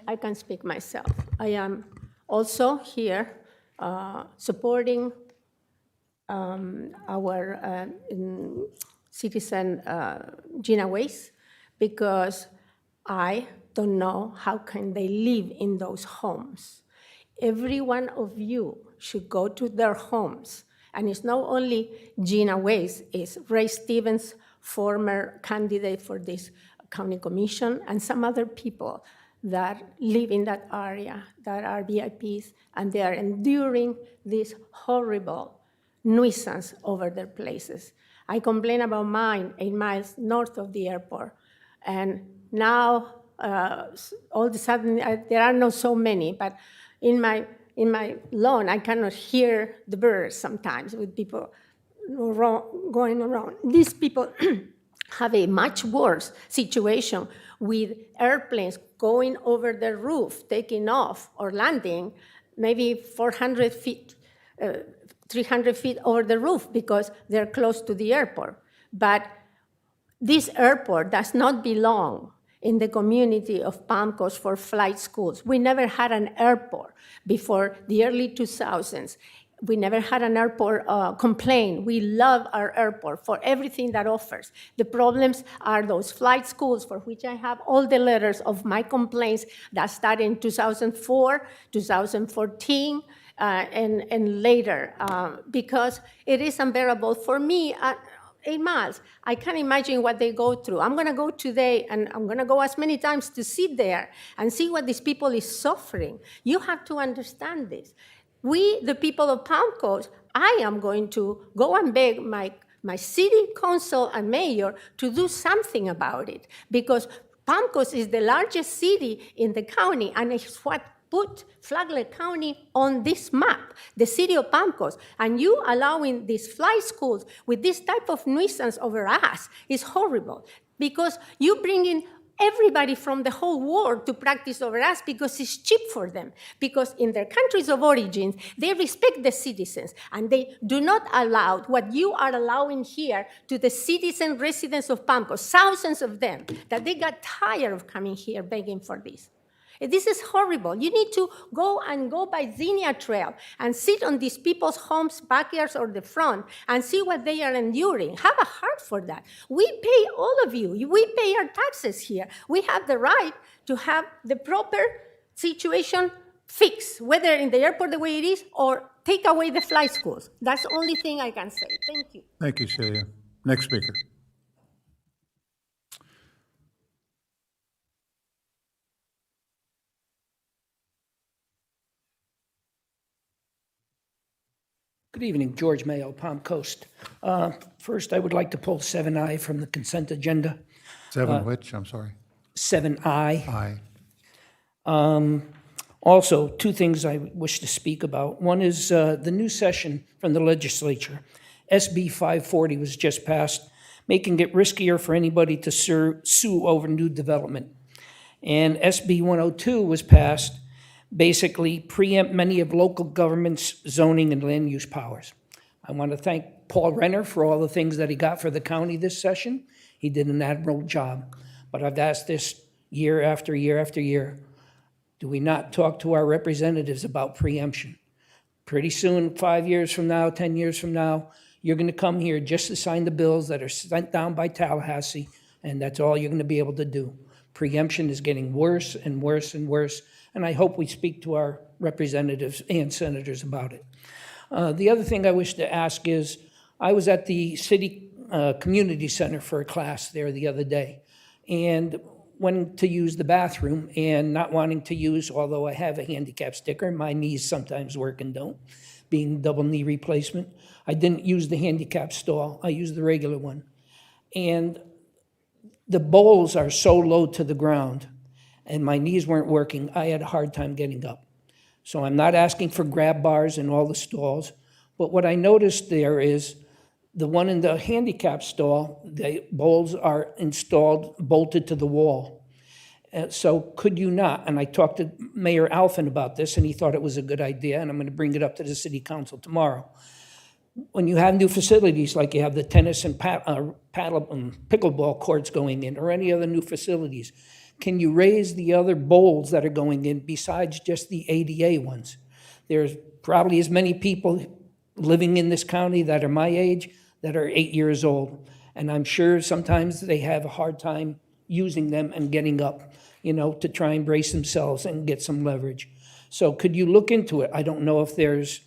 I can speak myself. I am also here supporting our citizen Gina Weiss, because I don't know how can they live in those homes. Every one of you should go to their homes. And it's not only Gina Weiss, it's Ray Stevens, former candidate for this county commission, and some other people that live in that area that are VIPs, and they are enduring this horrible nuisance over their places. I complain about mine 8 miles north of the airport, and now all of a sudden there are not so many, but in my lawn I cannot hear the birds sometimes with people going around. These people have a much worse situation with airplanes going over the roof, taking off or landing maybe 400 feet, 300 feet over the roof because they're close to the airport. But this airport does not belong in the community of Palm Coast for flight schools. We never had an airport before the early 2000s. We never had an airport complaint. We love our airport for everything that offers. The problems are those flight schools, for which I have all the letters of my complaints that started in 2004, 2014, and later, because it is unbearable for me. 8 miles. I can't imagine what they go through. I'm going to go today, and I'm going to go as many times to sit there and see what these people is suffering. You have to understand this. We, the people of Palm Coast, I am going to go and beg my city council and mayor to do something about it, because Palm Coast is the largest city in the county, and it's what put Flagler County on this map, the city of Palm Coast. And you allowing these flight schools with this type of nuisance over us is horrible, because you bring in everybody from the whole world to practice over us because it's cheap for them. Because in their countries of origin, they respect the citizens, and they do not allow what you are allowing here to the citizen residents of Palm Coast, thousands of them, that they got tired of coming here begging for this. This is horrible. You need to go by Xenia Trail and sit on these people's homes, backyards, or the front and see what they are enduring. Have a heart for that. We pay, all of you, we pay our taxes here. We have the right to have the proper situation fixed, whether in the airport the way it is or take away the flight schools. That's the only thing I can say. Thank you. Thank you, Celia. Next speaker. Good evening, George Mayo, Palm Coast. First, I would like to pull 7I from the consent agenda. Seven which, I'm sorry? 7I. Aye. Also, two things I wish to speak about. One is the new session from the legislature. SB 540 was just passed, making it riskier for anybody to sue over new development. And SB 102 was passed, basically preempt many of local government's zoning and land use powers. I want to thank Paul Renner for all the things that he got for the county this session. He did an admirable job. But I've asked this year after year after year, do we not talk to our representatives about preemption? Pretty soon, 5 years from now, 10 years from now, you're going to come here just to sign the bills that are sent down by Tallahassee, and that's all you're going to be able to do. Preemption is getting worse and worse and worse, and I hope we speak to our representatives and senators about it. The other thing I wish to ask is, I was at the city community center for a class there the other day, and went to use the bathroom, and not wanting to use, although I have a handicap sticker, my knees sometimes work and don't, being double knee replacement. I didn't use the handicap stall, I used the regular one. And the bowls are so low to the ground, and my knees weren't working, I had a hard time getting up. So I'm not asking for grab bars in all the stalls, but what I noticed there is the one in the handicap stall, the bowls are installed, bolted to the wall. So could you not, and I talked to Mayor Alphen about this, and he thought it was a good idea, and I'm going to bring it up to the city council tomorrow. When you have new facilities, like you have the tennis and pickleball courts going in, or any other new facilities, can you raise the other bowls that are going in besides just the ADA ones? There's probably as many people living in this county that are my age, that are 8 years old. And I'm sure sometimes they have a hard time using them and getting up, to try and brace themselves and get some leverage. So could you look into it? I don't know if there's,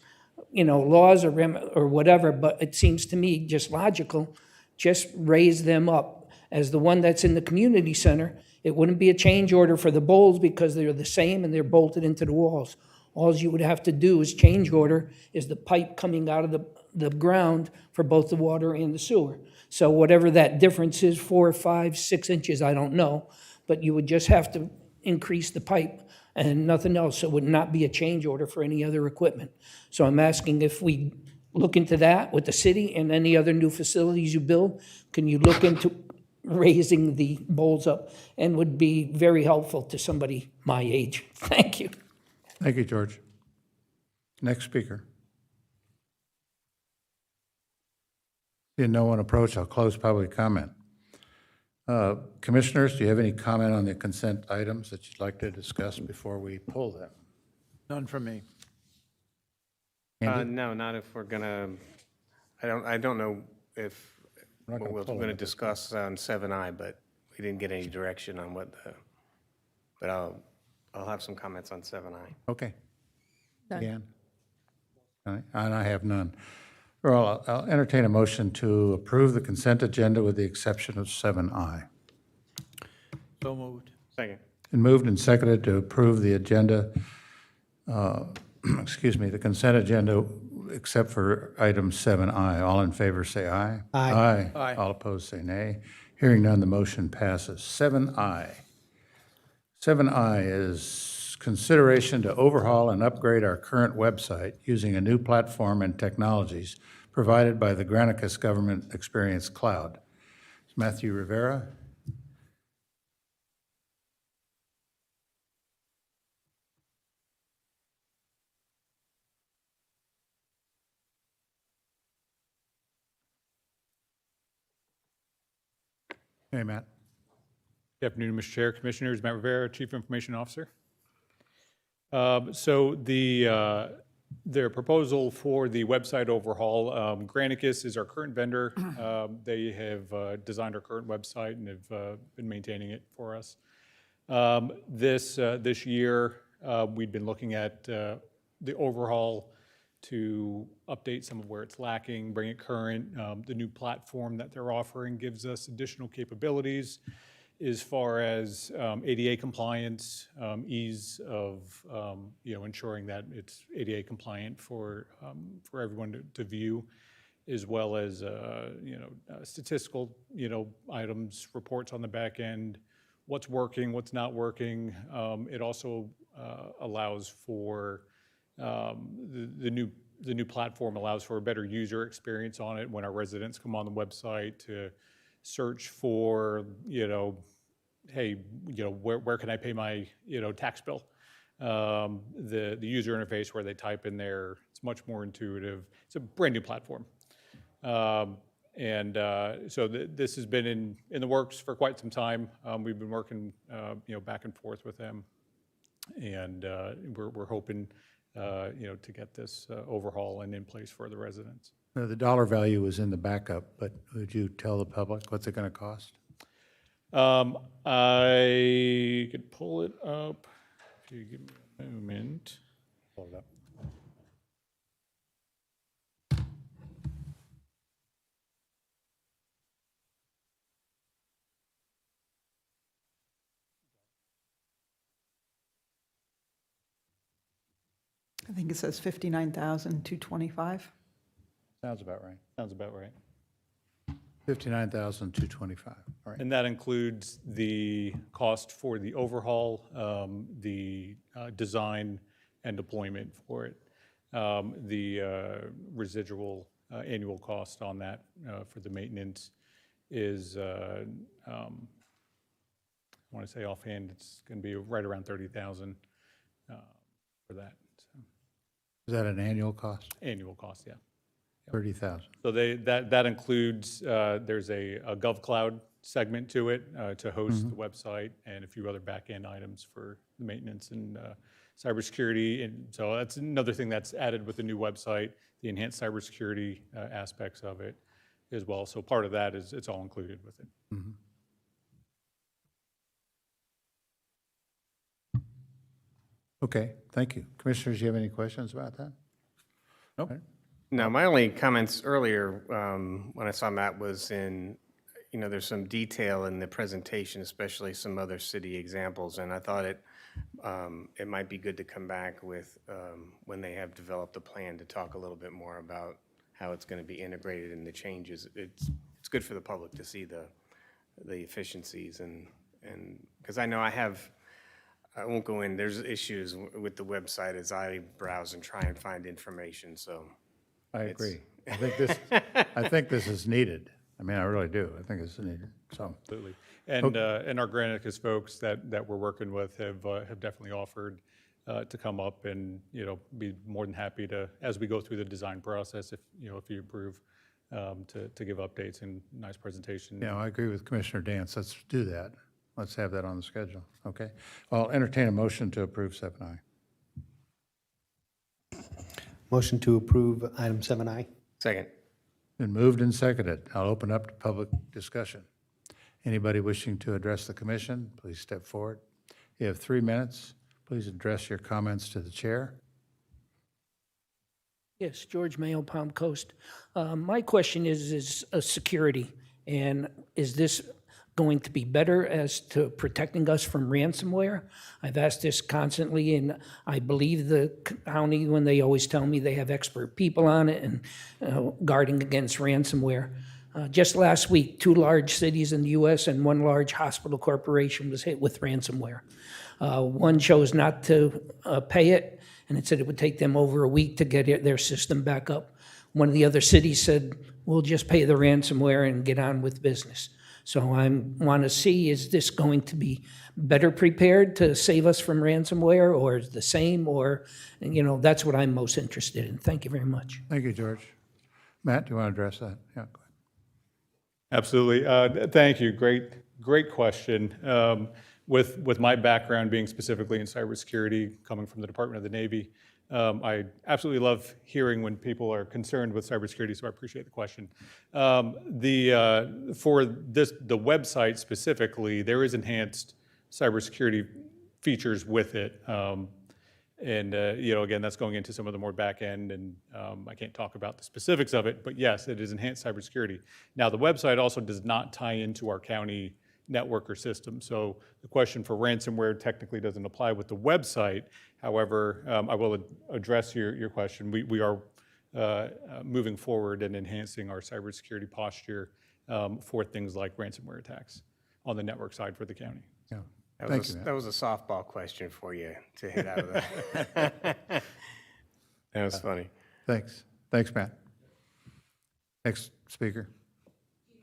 laws or whatever, but it seems to me just logical, just raise them up. As the one that's in the community center, it wouldn't be a change order for the bowls because they're the same and they're bolted into the walls. All you would have to do is change order is the pipe coming out of the ground for both the water and the sewer. So whatever that difference is, 4, 5, 6 inches, I don't know, but you would just have to increase the pipe and nothing else. It would not be a change order for any other equipment. So I'm asking if we look into that with the city and any other new facilities you build, can you look into raising the bowls up? And would be very helpful to somebody my age. Thank you. Thank you, George. Next speaker. Seeing no one approach, I'll close public comment. Commissioners, do you have any comment on the consent items that you'd like to discuss before we pull them? None from me. No, not if we're gonna, I don't know if, We're not what gonna we're pull gonna it. discuss on 7I, but we didn't get any direction on but I'll have some comments on 7I. Okay. None. Dan? All right, and I have none. Well, I'll entertain a motion to approve the consent agenda with the exception of 7I. So moved. Second. And moved and seconded to approve the agenda, the consent agenda, except for item 7I. All in favor, say aye. Aye. Aye. All opposed, say nay. Hearing none, the motion passes. 7I. 7I is consideration to overhaul and upgrade our current website using a new platform and technologies provided by the Granicus Government Experience Cloud. Matthew Rivera. Hey, Matt. Good afternoon, Mr. Chair, Commissioners. Matt Rivera, Chief Information Officer. So their proposal for the website overhaul, Granicus is our current vendor. They have designed our current website and have been maintaining it for us. This year, we've been looking at the overhaul to update some of where it's lacking, bring it current. The new platform that they're offering gives us additional capabilities as far as ADA compliance, ease of ensuring that it's ADA compliant for everyone to view, as well as statistical items, reports on the back end, what's working, what's not working. It also allows for the new platform allows for a better user experience on it when our residents come on the website to search for, hey, where can I pay my, tax bill? The user interface where they type in there, it's much more intuitive. It's a brand new platform. So this has been in the works for quite some time. We've been working, back and forth with them. And we're hoping, to get this overhaul and in place for the residents. The dollar value was in the backup, but would you tell the public what's it going to cost? I could pull it up if you give me a moment. Pull it up. I think it says 59,225. Sounds about right. Sounds about right. 59,225. All right. And that includes the cost for the overhaul, the design and deployment for it. The residual annual cost on that for the maintenance is, I want to say offhand, it's going to be right around 30,000 for that. So, Is that an annual cost? annual cost, yeah. 30,000. So that includes, there's a GovCloud segment to it to host the website and a few other back-end items for the maintenance and cybersecurity. And so that's another thing that's added with the new website, the enhanced cybersecurity aspects of it as well. So part of that is it's all included with it. Okay, thank you. Commissioners, you have any questions about that? Nope. No, my only comments earlier, when I saw Matt, was there's some detail in the presentation, especially some other city examples, and I thought it might be good to come back with, when they have developed a plan, to talk a little bit more about how it's going to be integrated and the changes. It's good for the public to see the efficiencies and, because I know I won't go in, there's issues with the website as I browse and try and find information, so. I agree. I think this is needed. I mean, I really do. I think it's needed, so. Absolutely. And our Granicus folks that we're working with have definitely offered to come up and, be more than happy to, as we go through the design process, if you approve, to give updates and nice presentation. Yeah, I agree with Commissioner Dance. Let's do that. Let's have that on the schedule, okay? I'll entertain a motion to approve 7I. Motion to approve item 7I. Second. Been moved and seconded. I'll open up to public discussion. Anybody wishing to address the commission, please step forward. You have 3 minutes. Please address your comments to the chair. Yes, George Mayo, Palm Coast. My question is security, and is this going to be better as to protecting us from ransomware? I've asked this constantly, and I believe the county when they always tell me they have expert people on it and guarding against ransomware. Just last week, 2 large cities in the U.S. and 1 large hospital corporation was hit with ransomware. One chose not to pay it, and it said it would take them over a week to get their system back up. One of the other cities said, we'll just pay the ransomware and get on with business. So I want to see, is this going to be better prepared to save us from ransomware, or is the same, or, that's what I'm most interested in. Thank you very much. Thank you, George. Matt, do you want to address that? Yeah, go ahead. Absolutely. Thank you. Great question. With my background being specifically in cybersecurity, coming from the Department of the Navy, I absolutely love hearing when people are concerned with cybersecurity, so I appreciate the question. For the website specifically, there is enhanced cybersecurity features with it. Again, that's going into some of the more back end, and I can't talk about the specifics of it, but yes, it is enhanced cybersecurity. Now, the website also does not tie into our county network or system. So the question for ransomware technically doesn't apply with the website. However, I will address your question. We are moving forward and enhancing our cybersecurity posture for things like ransomware attacks on the network side for the county. Yeah. That was a softball question for you to hit out of that. That was funny. Thanks. Thanks, Matt. Next speaker.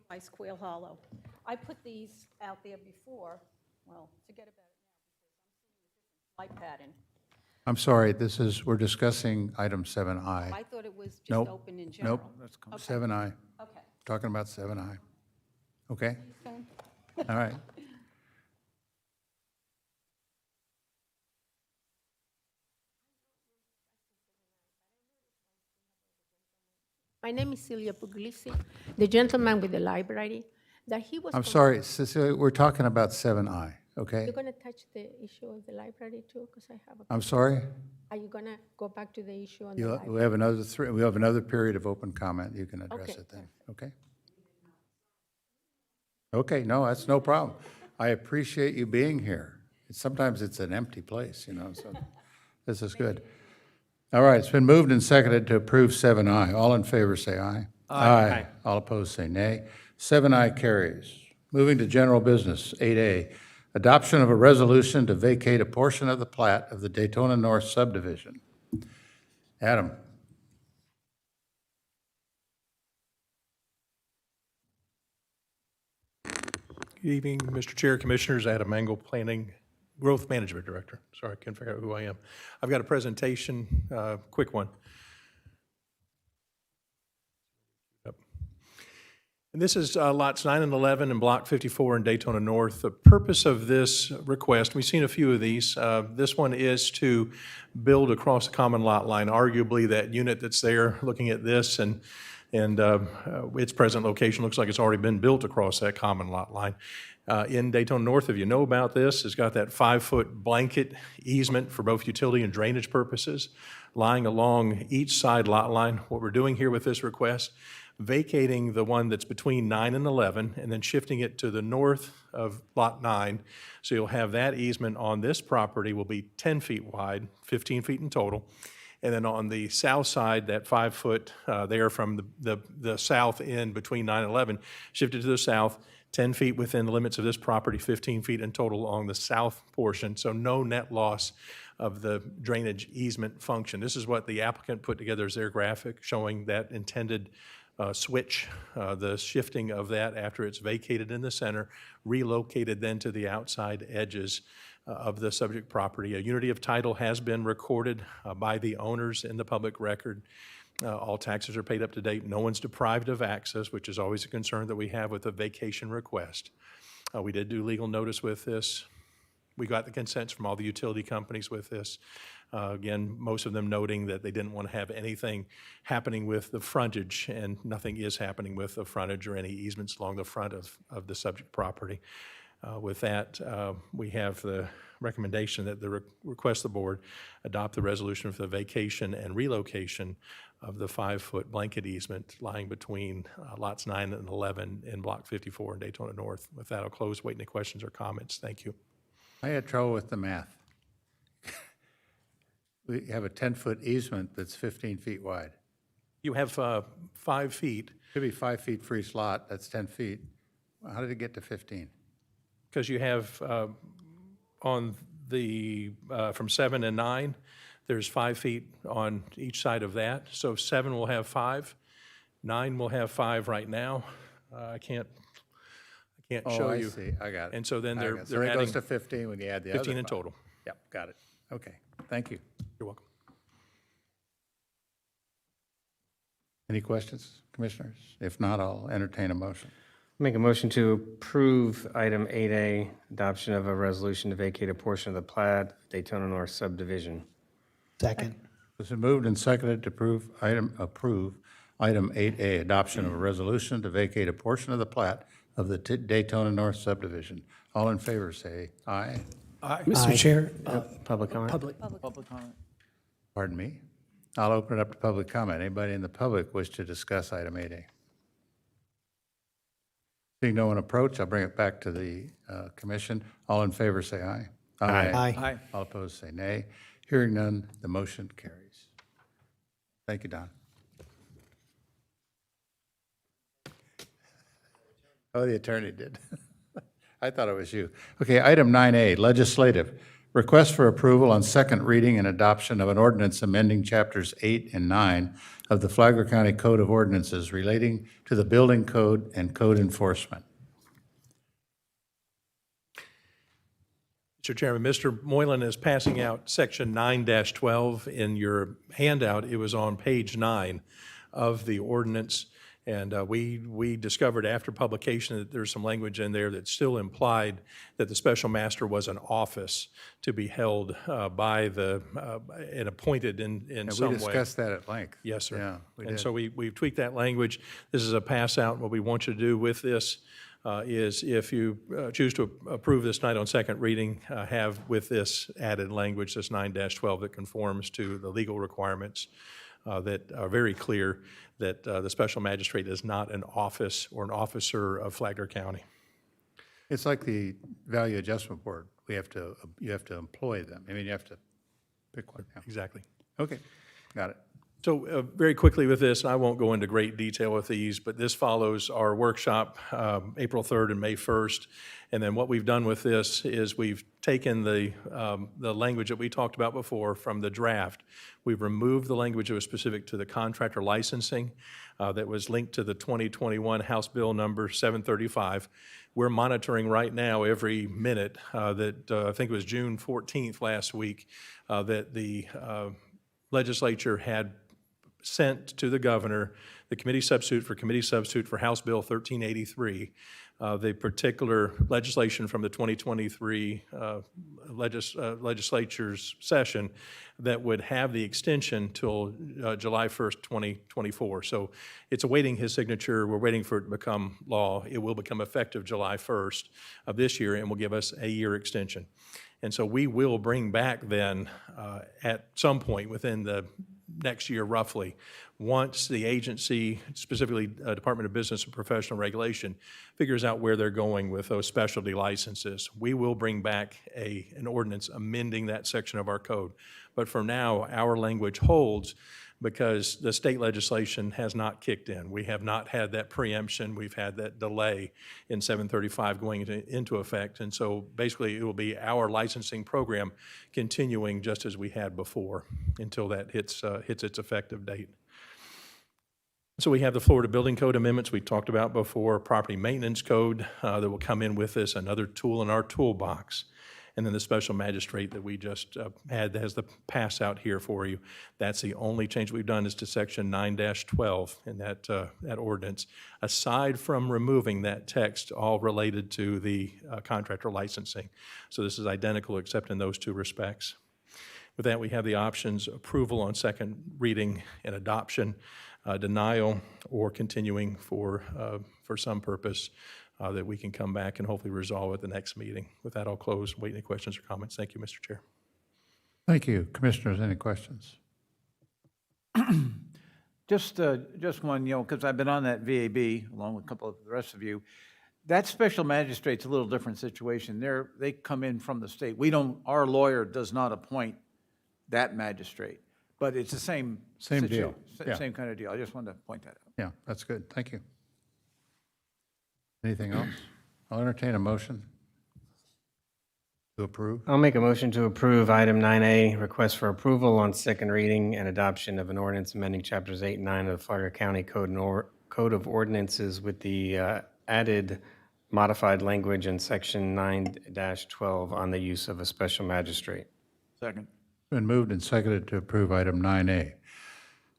Ice Quail Hollow. I put these out there before. Well, forget about it now because I'm seeing a different light pattern. I'm sorry, we're discussing item 7I. I thought it was just Nope. open in general. Nope, 7I. Okay. Talking about 7I. Okay? Okay. All right. My name is Celia Puglisi, the gentleman with the library, that he was. I'm sorry, Cecilia, we're talking about 7I, okay? You're going to touch the issue of the library too, because I have a. I'm sorry? Are you going to go back to the issue on the library? We have another period of open comment. You can address Okay. it then, okay? Okay, no, that's no problem. I appreciate you being here. Sometimes it's an empty place, so this is good. All right, it's been moved and seconded to approve 7I. All in favor, say aye. Aye. All opposed, say nay. 7I carries. Moving to general business, 8A, adoption of a resolution to vacate a portion of the plat of the Daytona North subdivision. Adam. Good evening, Mr. Chair, Commissioners. Adam Mangle, Planning Growth Management Director. Sorry, I couldn't figure out who I am. I've got a presentation, quick one. Yep. And this is lots 9 and 11 in Block 54 in Daytona North. The purpose of this request, we've seen a few of these. This one is to build across the common lot line. Arguably, that unit that's there, looking at this, and its present location looks like it's already been built across that common lot line. In Daytona North, if you know about this, it's got that 5-foot blanket easement for both utility and drainage purposes lying along each side lot line. What we're doing here with this request, vacating the one that's between 9 and 11 and then shifting it to the north of Lot 9. So you'll have that easement on this property will be 10 feet wide, 15 feet in total. And then on the south side, that 5-foot there from the south end between 9 and 11, shifted to the south, 10 feet within the limits of this property, 15 feet in total along the south portion. So no net loss of the drainage easement function. This is what the applicant put together as their graphic showing that intended switch, the shifting of that after it's vacated in the center, relocated then to the outside edges of the subject property. A unity of title has been recorded by the owners in the public record. All taxes are paid up to date. No one's deprived of access, which is always a concern that we have with a vacation request. We did do legal notice with this. We got the consents from all the utility companies with this. Again, most of them noting that they didn't want to have anything happening with the frontage, and nothing is happening with the frontage or any easements along the front of the subject property. With that, we have the recommendation that the request the board adopt the resolution for the vacation and relocation of the 5-foot blanket easement lying between lots 9 and 11 in Block 54 in Daytona North. With that, I'll close. Wait any questions or comments. Thank you. I had trouble with the math. We have a 10-foot easement that's 15 feet wide. You have 5 feet. Could be 5 feet for each lot, that's 10 feet. How did it get to 15? Because you have on the, from 7 and 9, there's 5 feet on each side of that. So 7 will have 5, 9 will have 5 right now. I can't show you. Oh, I see, I got it. And so then I they're got it. So it adding goes to 15 when you add the other 15 in 5. total. Yep, got it. Okay, thank you. You're welcome. Any questions, commissioners? If not, I'll entertain a motion. Make a motion to approve item 8A, adoption of a resolution to vacate a portion of the plat Daytona North subdivision. Second. It's been moved and seconded to approve item 8A, adoption of a resolution to vacate a portion of the plat of the Daytona North subdivision. All in favor, say aye. Mr. Chair, Public comment? Public comment. Pardon me? I'll open it up to public comment. Anybody in the public wish to discuss item 8A? Seeing no one approach, I'll bring it back to the commission. All in favor, say aye. Aye. Aye. All opposed, say nay. Hearing none, the motion carries. Thank you, Don. Oh, the attorney did. I thought it was you. Okay, item 9A, legislative. Request for approval on second reading and adoption of an ordinance amending chapters 8 and 9 of the Flagler County Code of Ordinances relating to the building code and code enforcement. Mr. Chairman, Mr. Moylan is passing out section 9-12 in your handout. It was on page 9 of the ordinance. And we discovered after publication that there's some language in there that still implied that the special master was an office to be held by and appointed in some way. We discussed that at length. Yes, sir. Yeah, we And did. so we've tweaked that language. This is a pass out. What we want you to do with this is if you choose to approve this tonight on second reading, have with this added language, this 9-12, that conforms to the legal requirements that are very clear that the special magistrate is not an office or an officer of Flagler County. It's like the Value Adjustment Board. You have to employ them. I mean, you have to pick one. Yeah. Exactly. Okay, got it. So very quickly with this, I won't go into great detail with these, but this follows our workshop April 3rd and May 1st. And then what we've done with this is we've taken the language that we talked about before from the draft. We've removed the language that was specific to the contractor licensing that was linked to the 2021 House Bill number 735. We're monitoring right now every minute that I think it was June 14th last week that the legislature had sent to the governor the committee substitute for House Bill 1383, the particular legislation from the 2023 legislature's session that would have the extension till July 1st, 2024. So it's awaiting his signature. We're waiting for it to become law. It will become effective July 1st of this year and will give us a year extension. And so we will bring back then, at some point within the next year roughly, once the agency, specifically Department of Business and Professional Regulation, figures out where they're going with those specialty licenses, we will bring back an ordinance amending that section of our code. But for now, our language holds because the state legislation has not kicked in. We have not had that preemption. We've had that delay in 735 going into effect. And so basically it will be our licensing program continuing just as we had before until that hits its effective date. So we have the Florida Building Code amendments we talked about before, property maintenance code that will come in with this, another tool in our toolbox. And then the special magistrate that we just had has the pass out here for you. That's the only change we've done is to section 9-12 in that ordinance, aside from removing that text all related to the contractor licensing. So this is identical except in those two respects. With that, we have the options: approval on second reading and adoption, denial, or continuing for some purpose that we can come back and hopefully resolve at the next meeting. With that, I'll close. Wait any questions or comments. Thank you, Mr. Chair. Thank you. Commissioners, any questions? Just one, because I've been on that VAB along with a couple of the rest of you. That special magistrate's a little different situation. They come in from the state. Our lawyer does not appoint that magistrate, but it's the same deal. Yeah. Same kind of deal. I just wanted to point that out. Yeah, that's good. Thank you. Anything else? I'll entertain a motion to approve. I'll make a motion to approve item 9A, request for approval on second reading and adoption of an ordinance amending chapters 8 and 9 of the Flagler County Code of Ordinances with the added modified language in section 9-12 on the use of a special magistrate. Second. Been moved and seconded to approve item 9A.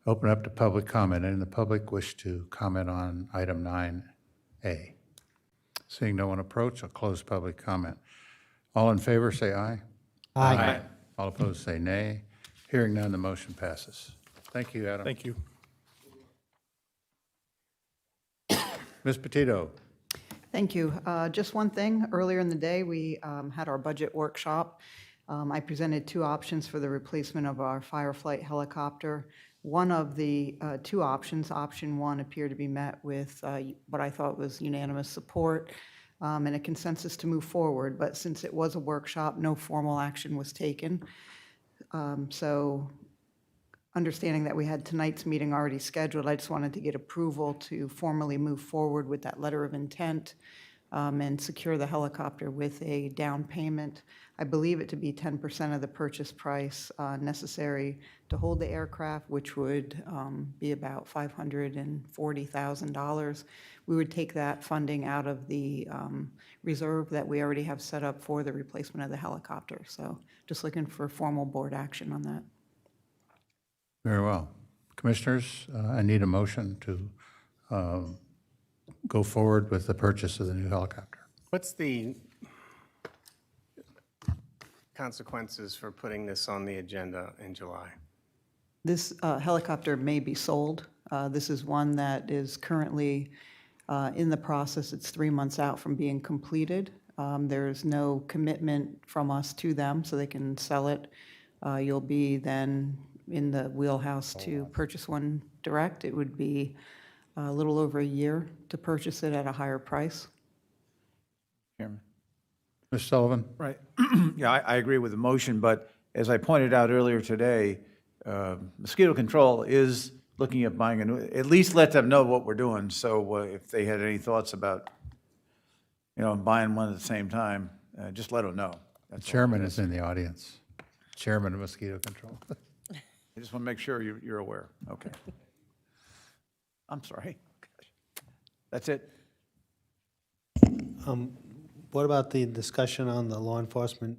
Open up to public comment. Any in the public wish to comment on item 9A? Seeing no one approach, I'll close public comment. All in favor, say aye. Aye. All opposed, say nay. Hearing none, the motion passes. Thank you, Adam. Thank you. Ms. Petito. Thank you. Just one thing. Earlier in the day, we had our budget workshop. I presented two options for the replacement of our Fireflight helicopter. One of the two options, option one, appeared to be met with what I thought was unanimous support and a consensus to move forward. But since it was a workshop, no formal action was taken. So understanding that we had tonight's meeting already scheduled, I just wanted to get approval to formally move forward with that letter of intent and secure the helicopter with a down payment. I believe it to be 10% of the purchase price necessary to hold the aircraft, which would be about $540,000. We would take that funding out of the reserve that we already have set up for the replacement of the helicopter. So just looking for formal board action on that. Very well. Commissioners, I need a motion to go forward with the purchase of the new helicopter. What's the consequences for putting this on the agenda in July? This helicopter may be sold. This is one that is currently in the process. It's 3 months out from being completed. There's no commitment from us to them, so they can sell it. You'll be then in the wheelhouse to purchase one direct. It would be a little over a year to purchase it at a higher price. Chairman. Mr. Sullivan? Right. Yeah, I agree with the motion, but as I pointed out earlier today, mosquito control is looking at buying a new, at least let them know what we're doing. So if they had any thoughts about, buying one at the same time, just let them know. The chairman is in the audience. Chairman of Mosquito Control. I just want to make sure you're aware. Okay. I'm sorry. That's it. What about the discussion on the law enforcement,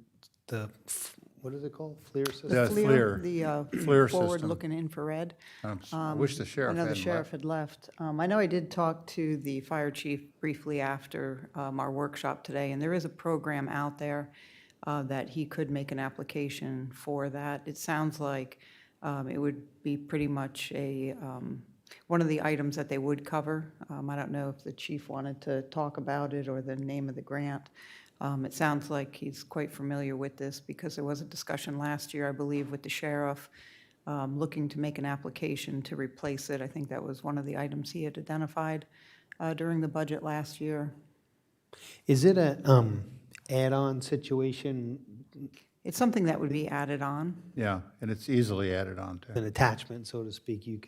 what is it called? FLIR system? The FLIR. The FLIR system. forward-looking infrared. I wish the sheriff I know the hadn't sheriff left. had left. I know I did talk to the fire chief briefly after our workshop today, and there is a program out there that he could make an application for that. It sounds like it would be pretty much one of the items that they would cover. I don't know if the chief wanted to talk about it or the name of the grant. It sounds like he's quite familiar with this because there was a discussion last year, I believe, with the sheriff looking to make an application to replace it. I think that was one of the items he had identified during the budget last year. Is it a add-on situation, It's something that would be added on. Yeah, and it's easily added on to. an attachment, so to speak? You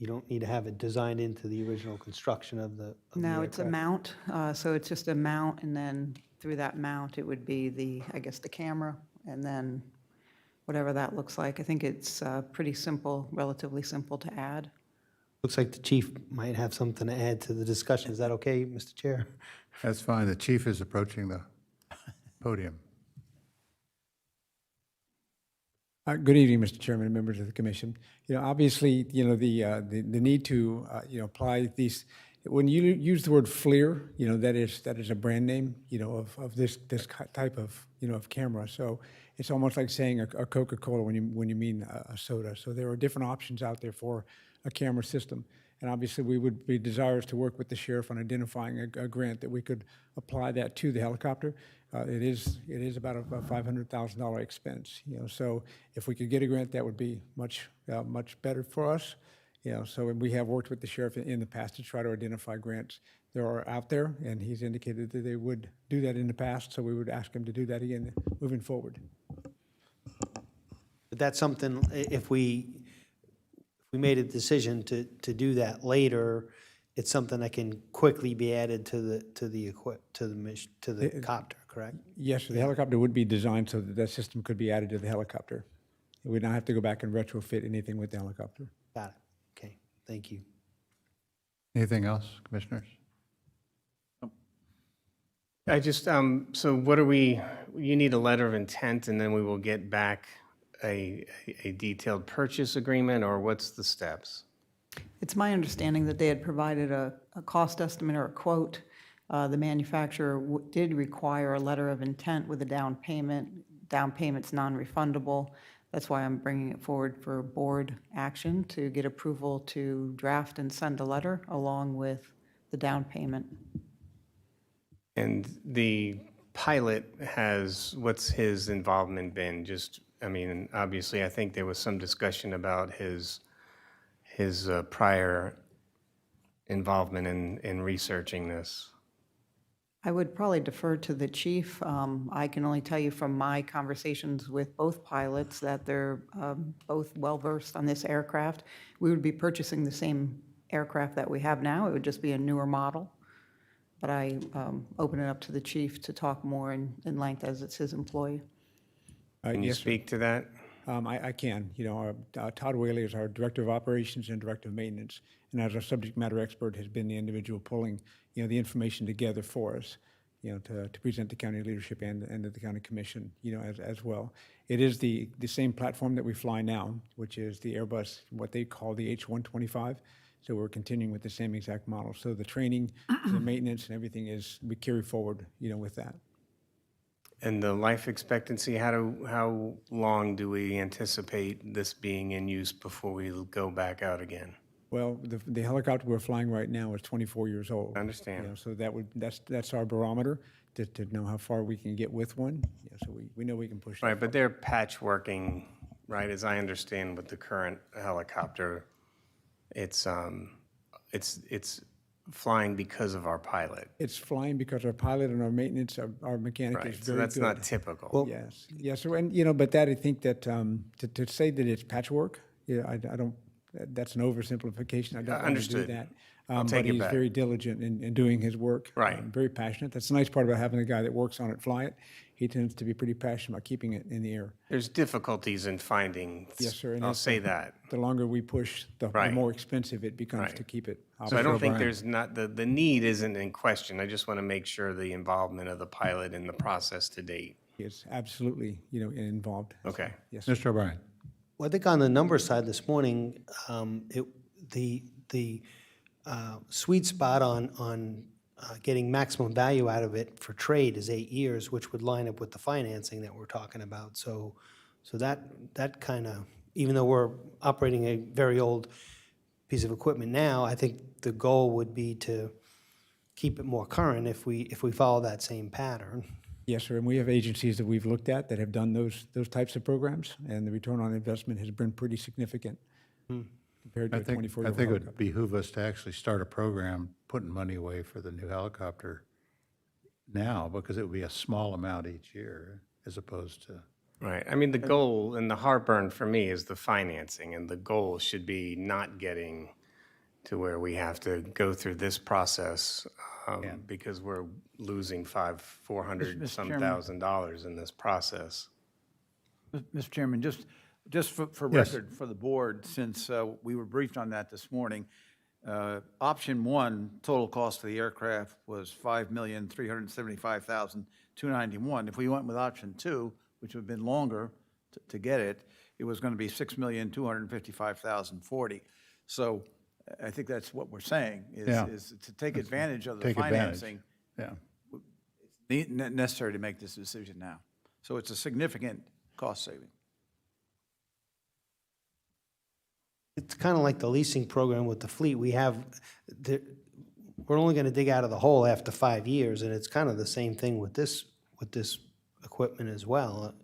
don't need to have it designed into the original construction of the No, it's a aircraft? mount, so it's just a mount, and then through that mount, it would be I guess, the camera, and then whatever that looks like. I think it's pretty simple, relatively simple to add. Looks like the chief might have something to add to the discussion. Is that okay, Mr. Chair? That's fine. The chief is approaching the podium. Good evening, Mr. Chairman and members of the commission. Obviously, the need to, apply these, when you use the word FLIR, that is a brand name, of this type of, of camera. So it's almost like saying a Coca-Cola when you mean a soda. So there are different options out there for a camera system. And obviously, we would be desirous to work with the sheriff on identifying a grant that we could apply that to the helicopter. It is about a $500,000 expense. So if we could get a grant, that would be much better for us. So we have worked with the sheriff in the past to try to identify grants that are out there, and he's indicated that they would do that in the past. So we would ask him to do that again moving forward. But that's something, if we made a decision to do that later, it's something that can quickly be added to the copter, correct? Yes, the helicopter would be designed so that system could be added to the helicopter. We'd not have to go back and retrofit anything with the helicopter. Got it. Okay, thank you. Anything else, commissioners? I just, so you need a letter of intent, and then we will get back a detailed purchase agreement, or what's the steps? It's my understanding that they had provided a cost estimate or a quote. The manufacturer did require a letter of intent with a down payment. Down payment's non-refundable. That's why I'm bringing it forward for board action to get approval to draft and send a letter along with the down payment. And the pilot what's his involvement been? Obviously, I think there was some discussion about his prior involvement in researching this. I would probably defer to the chief. I can only tell you from my conversations with both pilots that they're both well-versed on this aircraft. We would be purchasing the same aircraft that we have now. It would just be a newer model. But I open it up to the chief to talk more in length as it's his employee. Can you Yes, sir. speak to that? I can. Todd Whaley is our Director of Operations and Director of Maintenance, and as our subject matter expert, has been the individual pulling, the information together for us, to present to county leadership and to the county commission, as well. It is the same platform that we fly now, which is the Airbus, what they call the H-125. So we're continuing with the same exact model. So the training, the maintenance, and everything we carry forward, with that. And the life expectancy, how long do we anticipate this being in use before we go back out again? Well, the helicopter we're flying right now is 24 years old. I understand. So that's our barometer to know how far we can get with one. So we know we can push. Right, but they're patchworking, right? As I understand with the current helicopter, it's flying because of our pilot. It's flying because our pilot and our maintenance, our mechanic is Right, very so that's good. not typical. Yes, yes, so, and, but that, I think that, to say that it's patchwork, I don't, that's an oversimplification. I don't want to do Understood. that. I'll take it But he's back. very diligent in doing his work. Right. Very passionate. That's the nice part about having a guy that works on it, fly it. He tends to be pretty passionate about keeping it in the air. There's difficulties in finding. Yes, sir. And I'll that's say that. The longer we push, the Right. more expensive it becomes Right. to keep it. So I don't think operational. there's not, the need isn't in question. I just want to make sure the involvement of the pilot in the process to date. is absolutely, involved. Okay. Yes. Mr. O'Brien? Well, I think on the number side this morning, the sweet spot on getting maximum value out of it for trade is 8 years, which would line up with the financing that we're talking about. So that kind of, even though we're operating a very old piece of equipment now, I think the goal would be to keep it more current if we follow that same pattern. Yes, sir, and we have agencies that we've looked at that have done those types of programs, and the return on investment has been pretty significant compared to I a think, 24-year-old I think it helicopter. would behoove us to actually start a program, putting money away for the new helicopter now, because it would be a small amount each year, as opposed to, Right. I mean, the goal and the heartburn for me is the financing, and the goal should be not getting to where we have to go through this process because we're losing $400 Mr. some Chairman. $1,000 in this process. Mr. Chairman, just for Yes. record for the board, since we were briefed on that this morning, option one, total cost of the aircraft was $5,375,291. If we went with option two, which would have been longer to get it, it was going to be $6,255,040. So I think that's what we're saying, Yeah. is to take advantage of the take advantage. financing. Yeah. Necessary to make this decision now. So it's a significant cost saving. It's kind of like the leasing program with the fleet. We're only going to dig out of the hole after 5 years, and it's kind of the same thing with this equipment as well.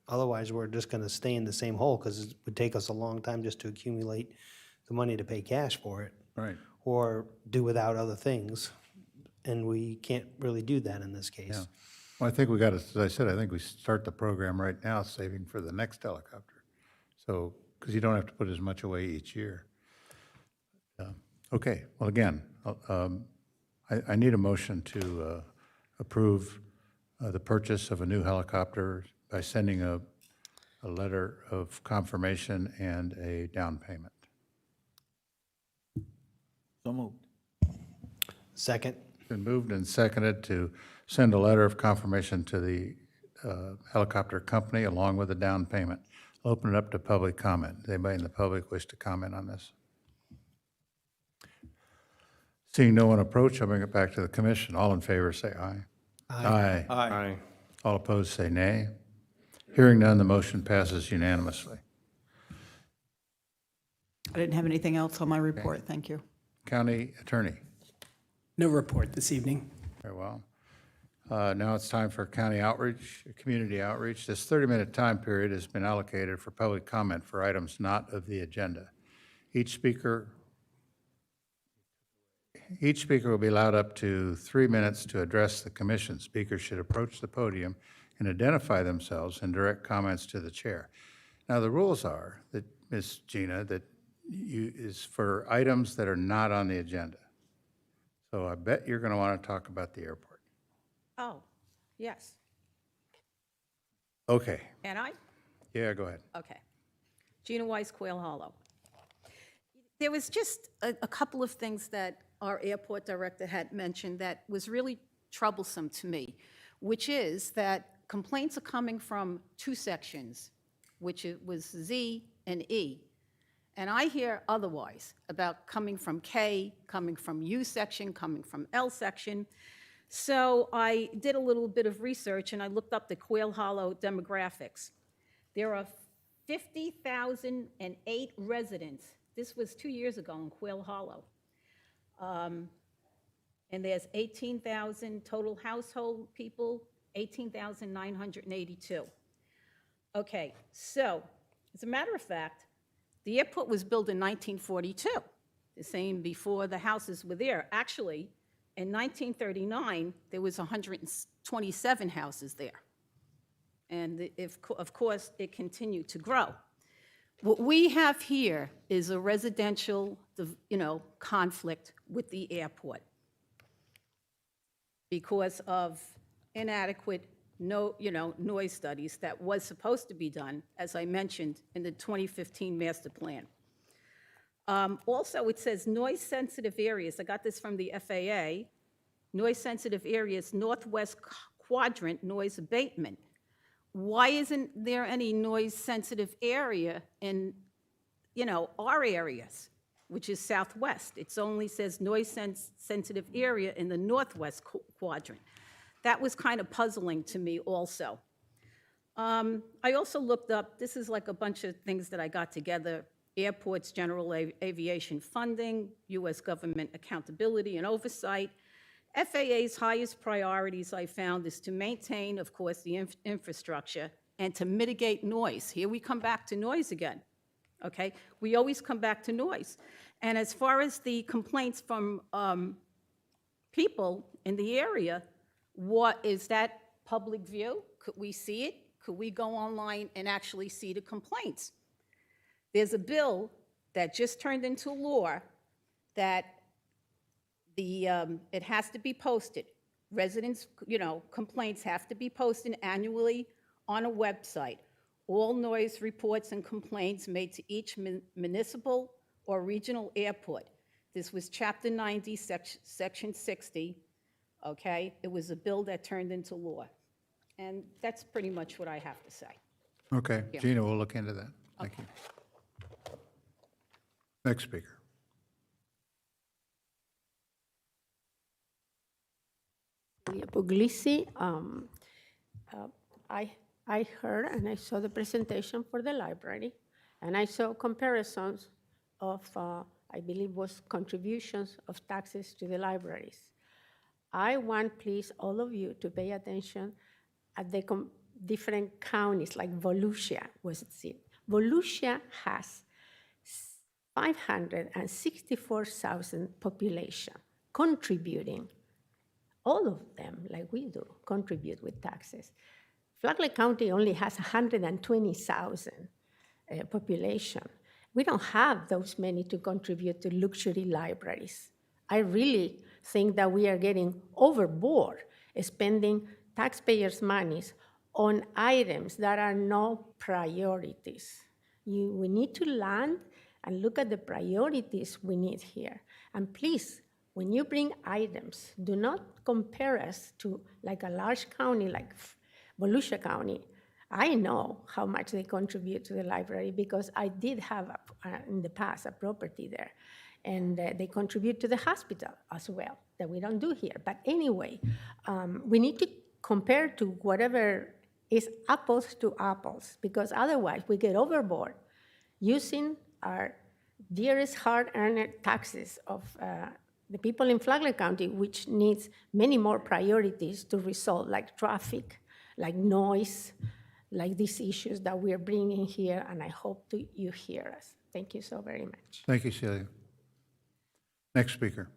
Otherwise, we're just going to stay in the same hole because it would take us a long time just to accumulate the money to pay cash for it. Right. Or do without other things. And we can't really do that in this case. Yeah. Well, I think we got to, as I said, I think we start the program right now, saving for the next helicopter. So, because you don't have to put as much away each year. Okay, well, again, I need a motion to approve the purchase of a new helicopter by sending a letter of confirmation and a down payment. So moved. Second. Been moved and seconded to send a letter of confirmation to the helicopter company along with a down payment. Open it up to public comment. Does anybody in the public wish to comment on this? Seeing no one approach, I'll bring it back to the commission. All in favor, say aye. Aye. Aye. All opposed, say nay. Hearing none, the motion passes unanimously. I didn't have anything else on my report, thank you. County Attorney. No report this evening. Very well. Now it's time for county outreach, community outreach. This 30-minute time period has been allocated for public comment for items not of the agenda. Each speaker will be allowed up to 3 minutes to address the commission. Speakers should approach the podium and identify themselves and direct comments to the chair. Now, the rules are that, Ms. Gina, that is for items that are not on the agenda. So I bet you're going to want to talk about the airport. Oh, yes. Okay. Can I? Yeah, go ahead. Okay. Gina Weiss, Quail Hollow. There was just a couple of things that our airport director had mentioned that was really troublesome to me, which is that complaints are coming from two sections, which it was Z and E. And I hear otherwise about coming from K, coming from U section, coming from L section. So I did a little bit of research and I looked up the Quail Hollow demographics. There are 50,008 residents. This was 2 years ago in Quail Hollow. And there's 18,000 total household people, 18,982. Okay, so as a matter of fact, the airport was built in 1942, the same before the houses were there. Actually, in 1939, there was 127 houses there. And of course, it continued to grow. What we have here is a residential, conflict with the airport because of inadequate noise studies that was supposed to be done, as I mentioned, in the 2015 master plan. Also, it says noise-sensitive areas. I got this from the FAA. Noise-sensitive areas, northwest quadrant noise abatement. why isn't there any noise-sensitive area in, our areas, which is southwest? It only says noise-sensitive area in the northwest quadrant. That was kind of puzzling to me also. I also looked up, this is like a bunch of things that I got together: airports, general aviation funding, U.S. government accountability and oversight. FAA's highest priorities, I found, is to maintain, of course, the infrastructure and to mitigate noise. Here we come back to noise again, okay? We always come back to noise. And as far as the complaints from people in the area, what is that public view? Could we see it? Could we go online and actually see the complaints? There's a bill that just turned into law that it has to be posted. Residents, complaints have to be posted annually on a website. All noise reports and complaints made to each municipal or regional airport. This was Chapter 90, Section 60, okay? It was a bill that turned into law. And that's pretty much what I have to say. Okay, Yeah. Gina, we'll look into that. Thank you. Next speaker. Puglisi, I heard and I saw the presentation for the library, and I saw comparisons of, I believe was contributions of taxes to the libraries. I want, please, all of you to pay attention at the different counties, like Volusia was it. Volusia has 564,000 population contributing. All of them, like we do, contribute with taxes. Flagler County only has 120,000 population. We don't have those many to contribute to luxury libraries. I really think that we are getting overboard spending taxpayers' monies on items that are no priorities. We need to land and look at the priorities we need here. And please, when you bring items, do not compare us to like a large county like Volusia County. I know how much they contribute to the library because I did have in the past a property there. And they contribute to the hospital as well, that we don't do here. But anyway, we need to compare to whatever is apples to apples, because otherwise we get overboard using our dearest hard-earned taxes of the people in Flagler County, which needs many more priorities to resolve, like traffic, like noise, like these issues that we're bringing here, and I hope you hear us. Thank you so very much. Thank you, Celia. Next speaker.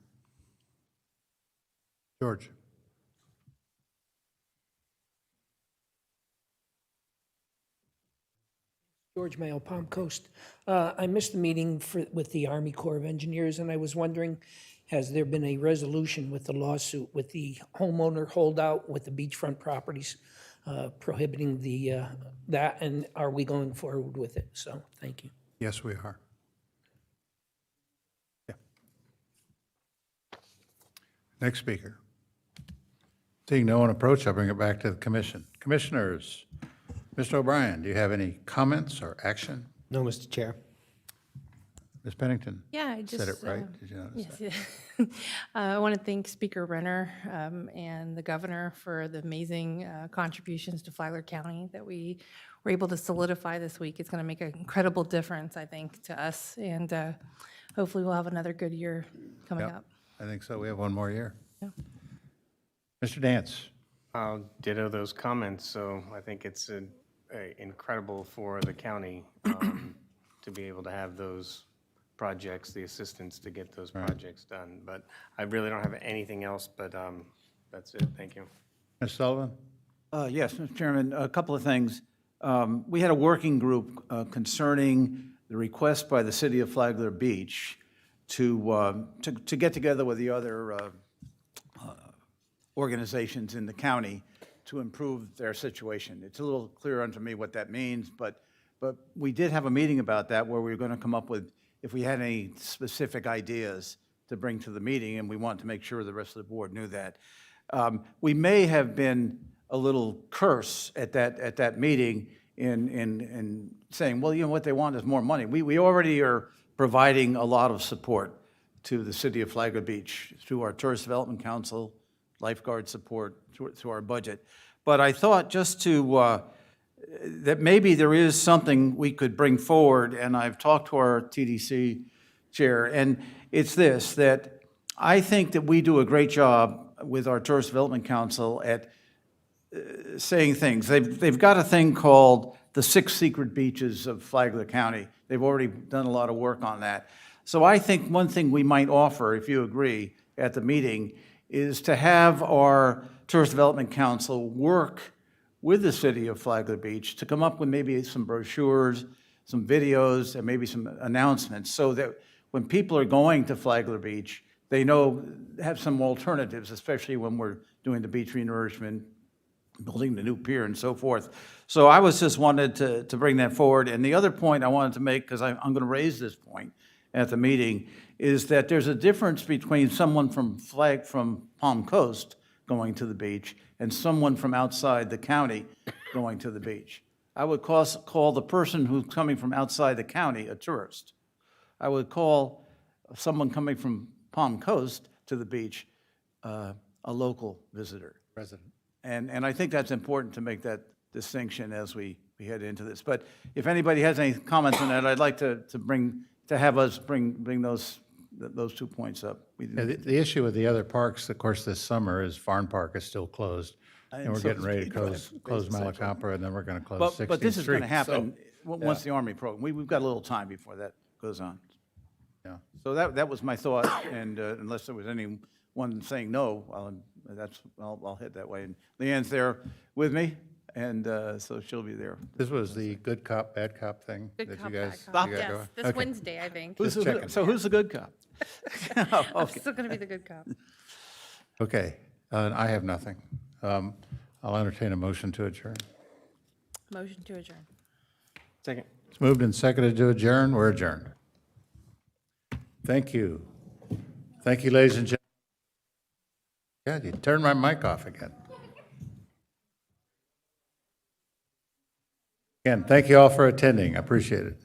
George. George Mayo, Palm Coast. I missed the meeting with the Army Corps of Engineers, and I was wondering, has there been a resolution with the lawsuit with the homeowner holdout with the beachfront properties prohibiting that, and are we going forward with it? So, thank you. Yes, we are. Yeah. Next speaker. Seeing no one approach, I'll bring it back to the commission. Commissioners, Mr. O'Brien, do you have any comments or action? No, Mr. Chair. Ms. Pennington? Yeah, I just. Said it right? Did you notice that? Yes. I want to thank Speaker Renner and the governor for the amazing contributions to Flagler County that we were able to solidify this week. It's going to make an incredible difference, I think, to us, and hopefully we'll have another good year coming Yep, up. I think so. We have one more year. Yeah. Mr. Dance? I'll ditto those comments, so I think it's incredible for the county to be able to have those projects, the assistance to get those projects done. But I really don't have anything else, but that's it. Thank you. Ms. Sullivan? Yes, Mr. Chairman, a couple of things. We had a working group concerning the request by the city of Flagler Beach to get together with the other organizations in the county to improve their situation. It's a little clearer unto me what that means, but we did have a meeting about that where we were going to come up with if we had any specific ideas to bring to the meeting, and we want to make sure the rest of the board knew that. We may have been a little curse at that meeting in saying, well, you know, what they want is more money. We already are providing a lot of support to the city of Flagler Beach through our Tourist Development Council, lifeguard support, through our budget. But I thought just to, that maybe there is something we could bring forward, and I've talked to our TDC chair, and it's this, that I think that we do a great job with our Tourist Development Council at saying things. They've got a thing called the 6 Secret Beaches of Flagler County. They've already done a lot of work on that. So I think one thing we might offer, if you agree, at the meeting, is to have our Tourist Development Council work with the city of Flagler Beach to come up with maybe some brochures, some videos, and maybe some announcements, so that when people are going to Flagler Beach, they know, have some alternatives, especially when we're doing the beach renourishment, building the new pier and so forth. So I was just wanted to bring that forward. And the other point I wanted to make, because I'm going to raise this point at the meeting, is that there's a difference between someone from Palm Coast going to the beach and someone from outside the county going to the beach. I would call the person who's coming from outside the county a tourist. I would call someone coming from Palm Coast to the beach a local visitor. Resident. And I think that's important to make that distinction as we head into this. But if anybody has any comments on that, I'd like to have us bring those 2 points up. Yeah, the issue with the other parks, of course, this summer is Farm Park is still closed. And we're so getting is ready to Speedway, close Central. Malacopter, and then we're going to close 16th But this is going to Street. happen So, once the Army program, we've got a little time before that goes on. yeah. So that was my thought, and unless there was anyone saying no, I'll head that way. And Leanne's there with me, and so she'll be there. This was the good cop, bad cop thing Good that cop, you bad guys. cop. you got Yes, going? this Okay. Wednesday, I think. checking. So who's the good cop? I'm Okay. still going to be the good cop. Okay, I have nothing. I'll entertain a motion to adjourn. Motion to adjourn. Second. It's moved and seconded to adjourn. We're adjourned. Thank you. Thank you, ladies and gentlemen. God, you turned my mic off again. Again, thank you all for attending. I appreciate it.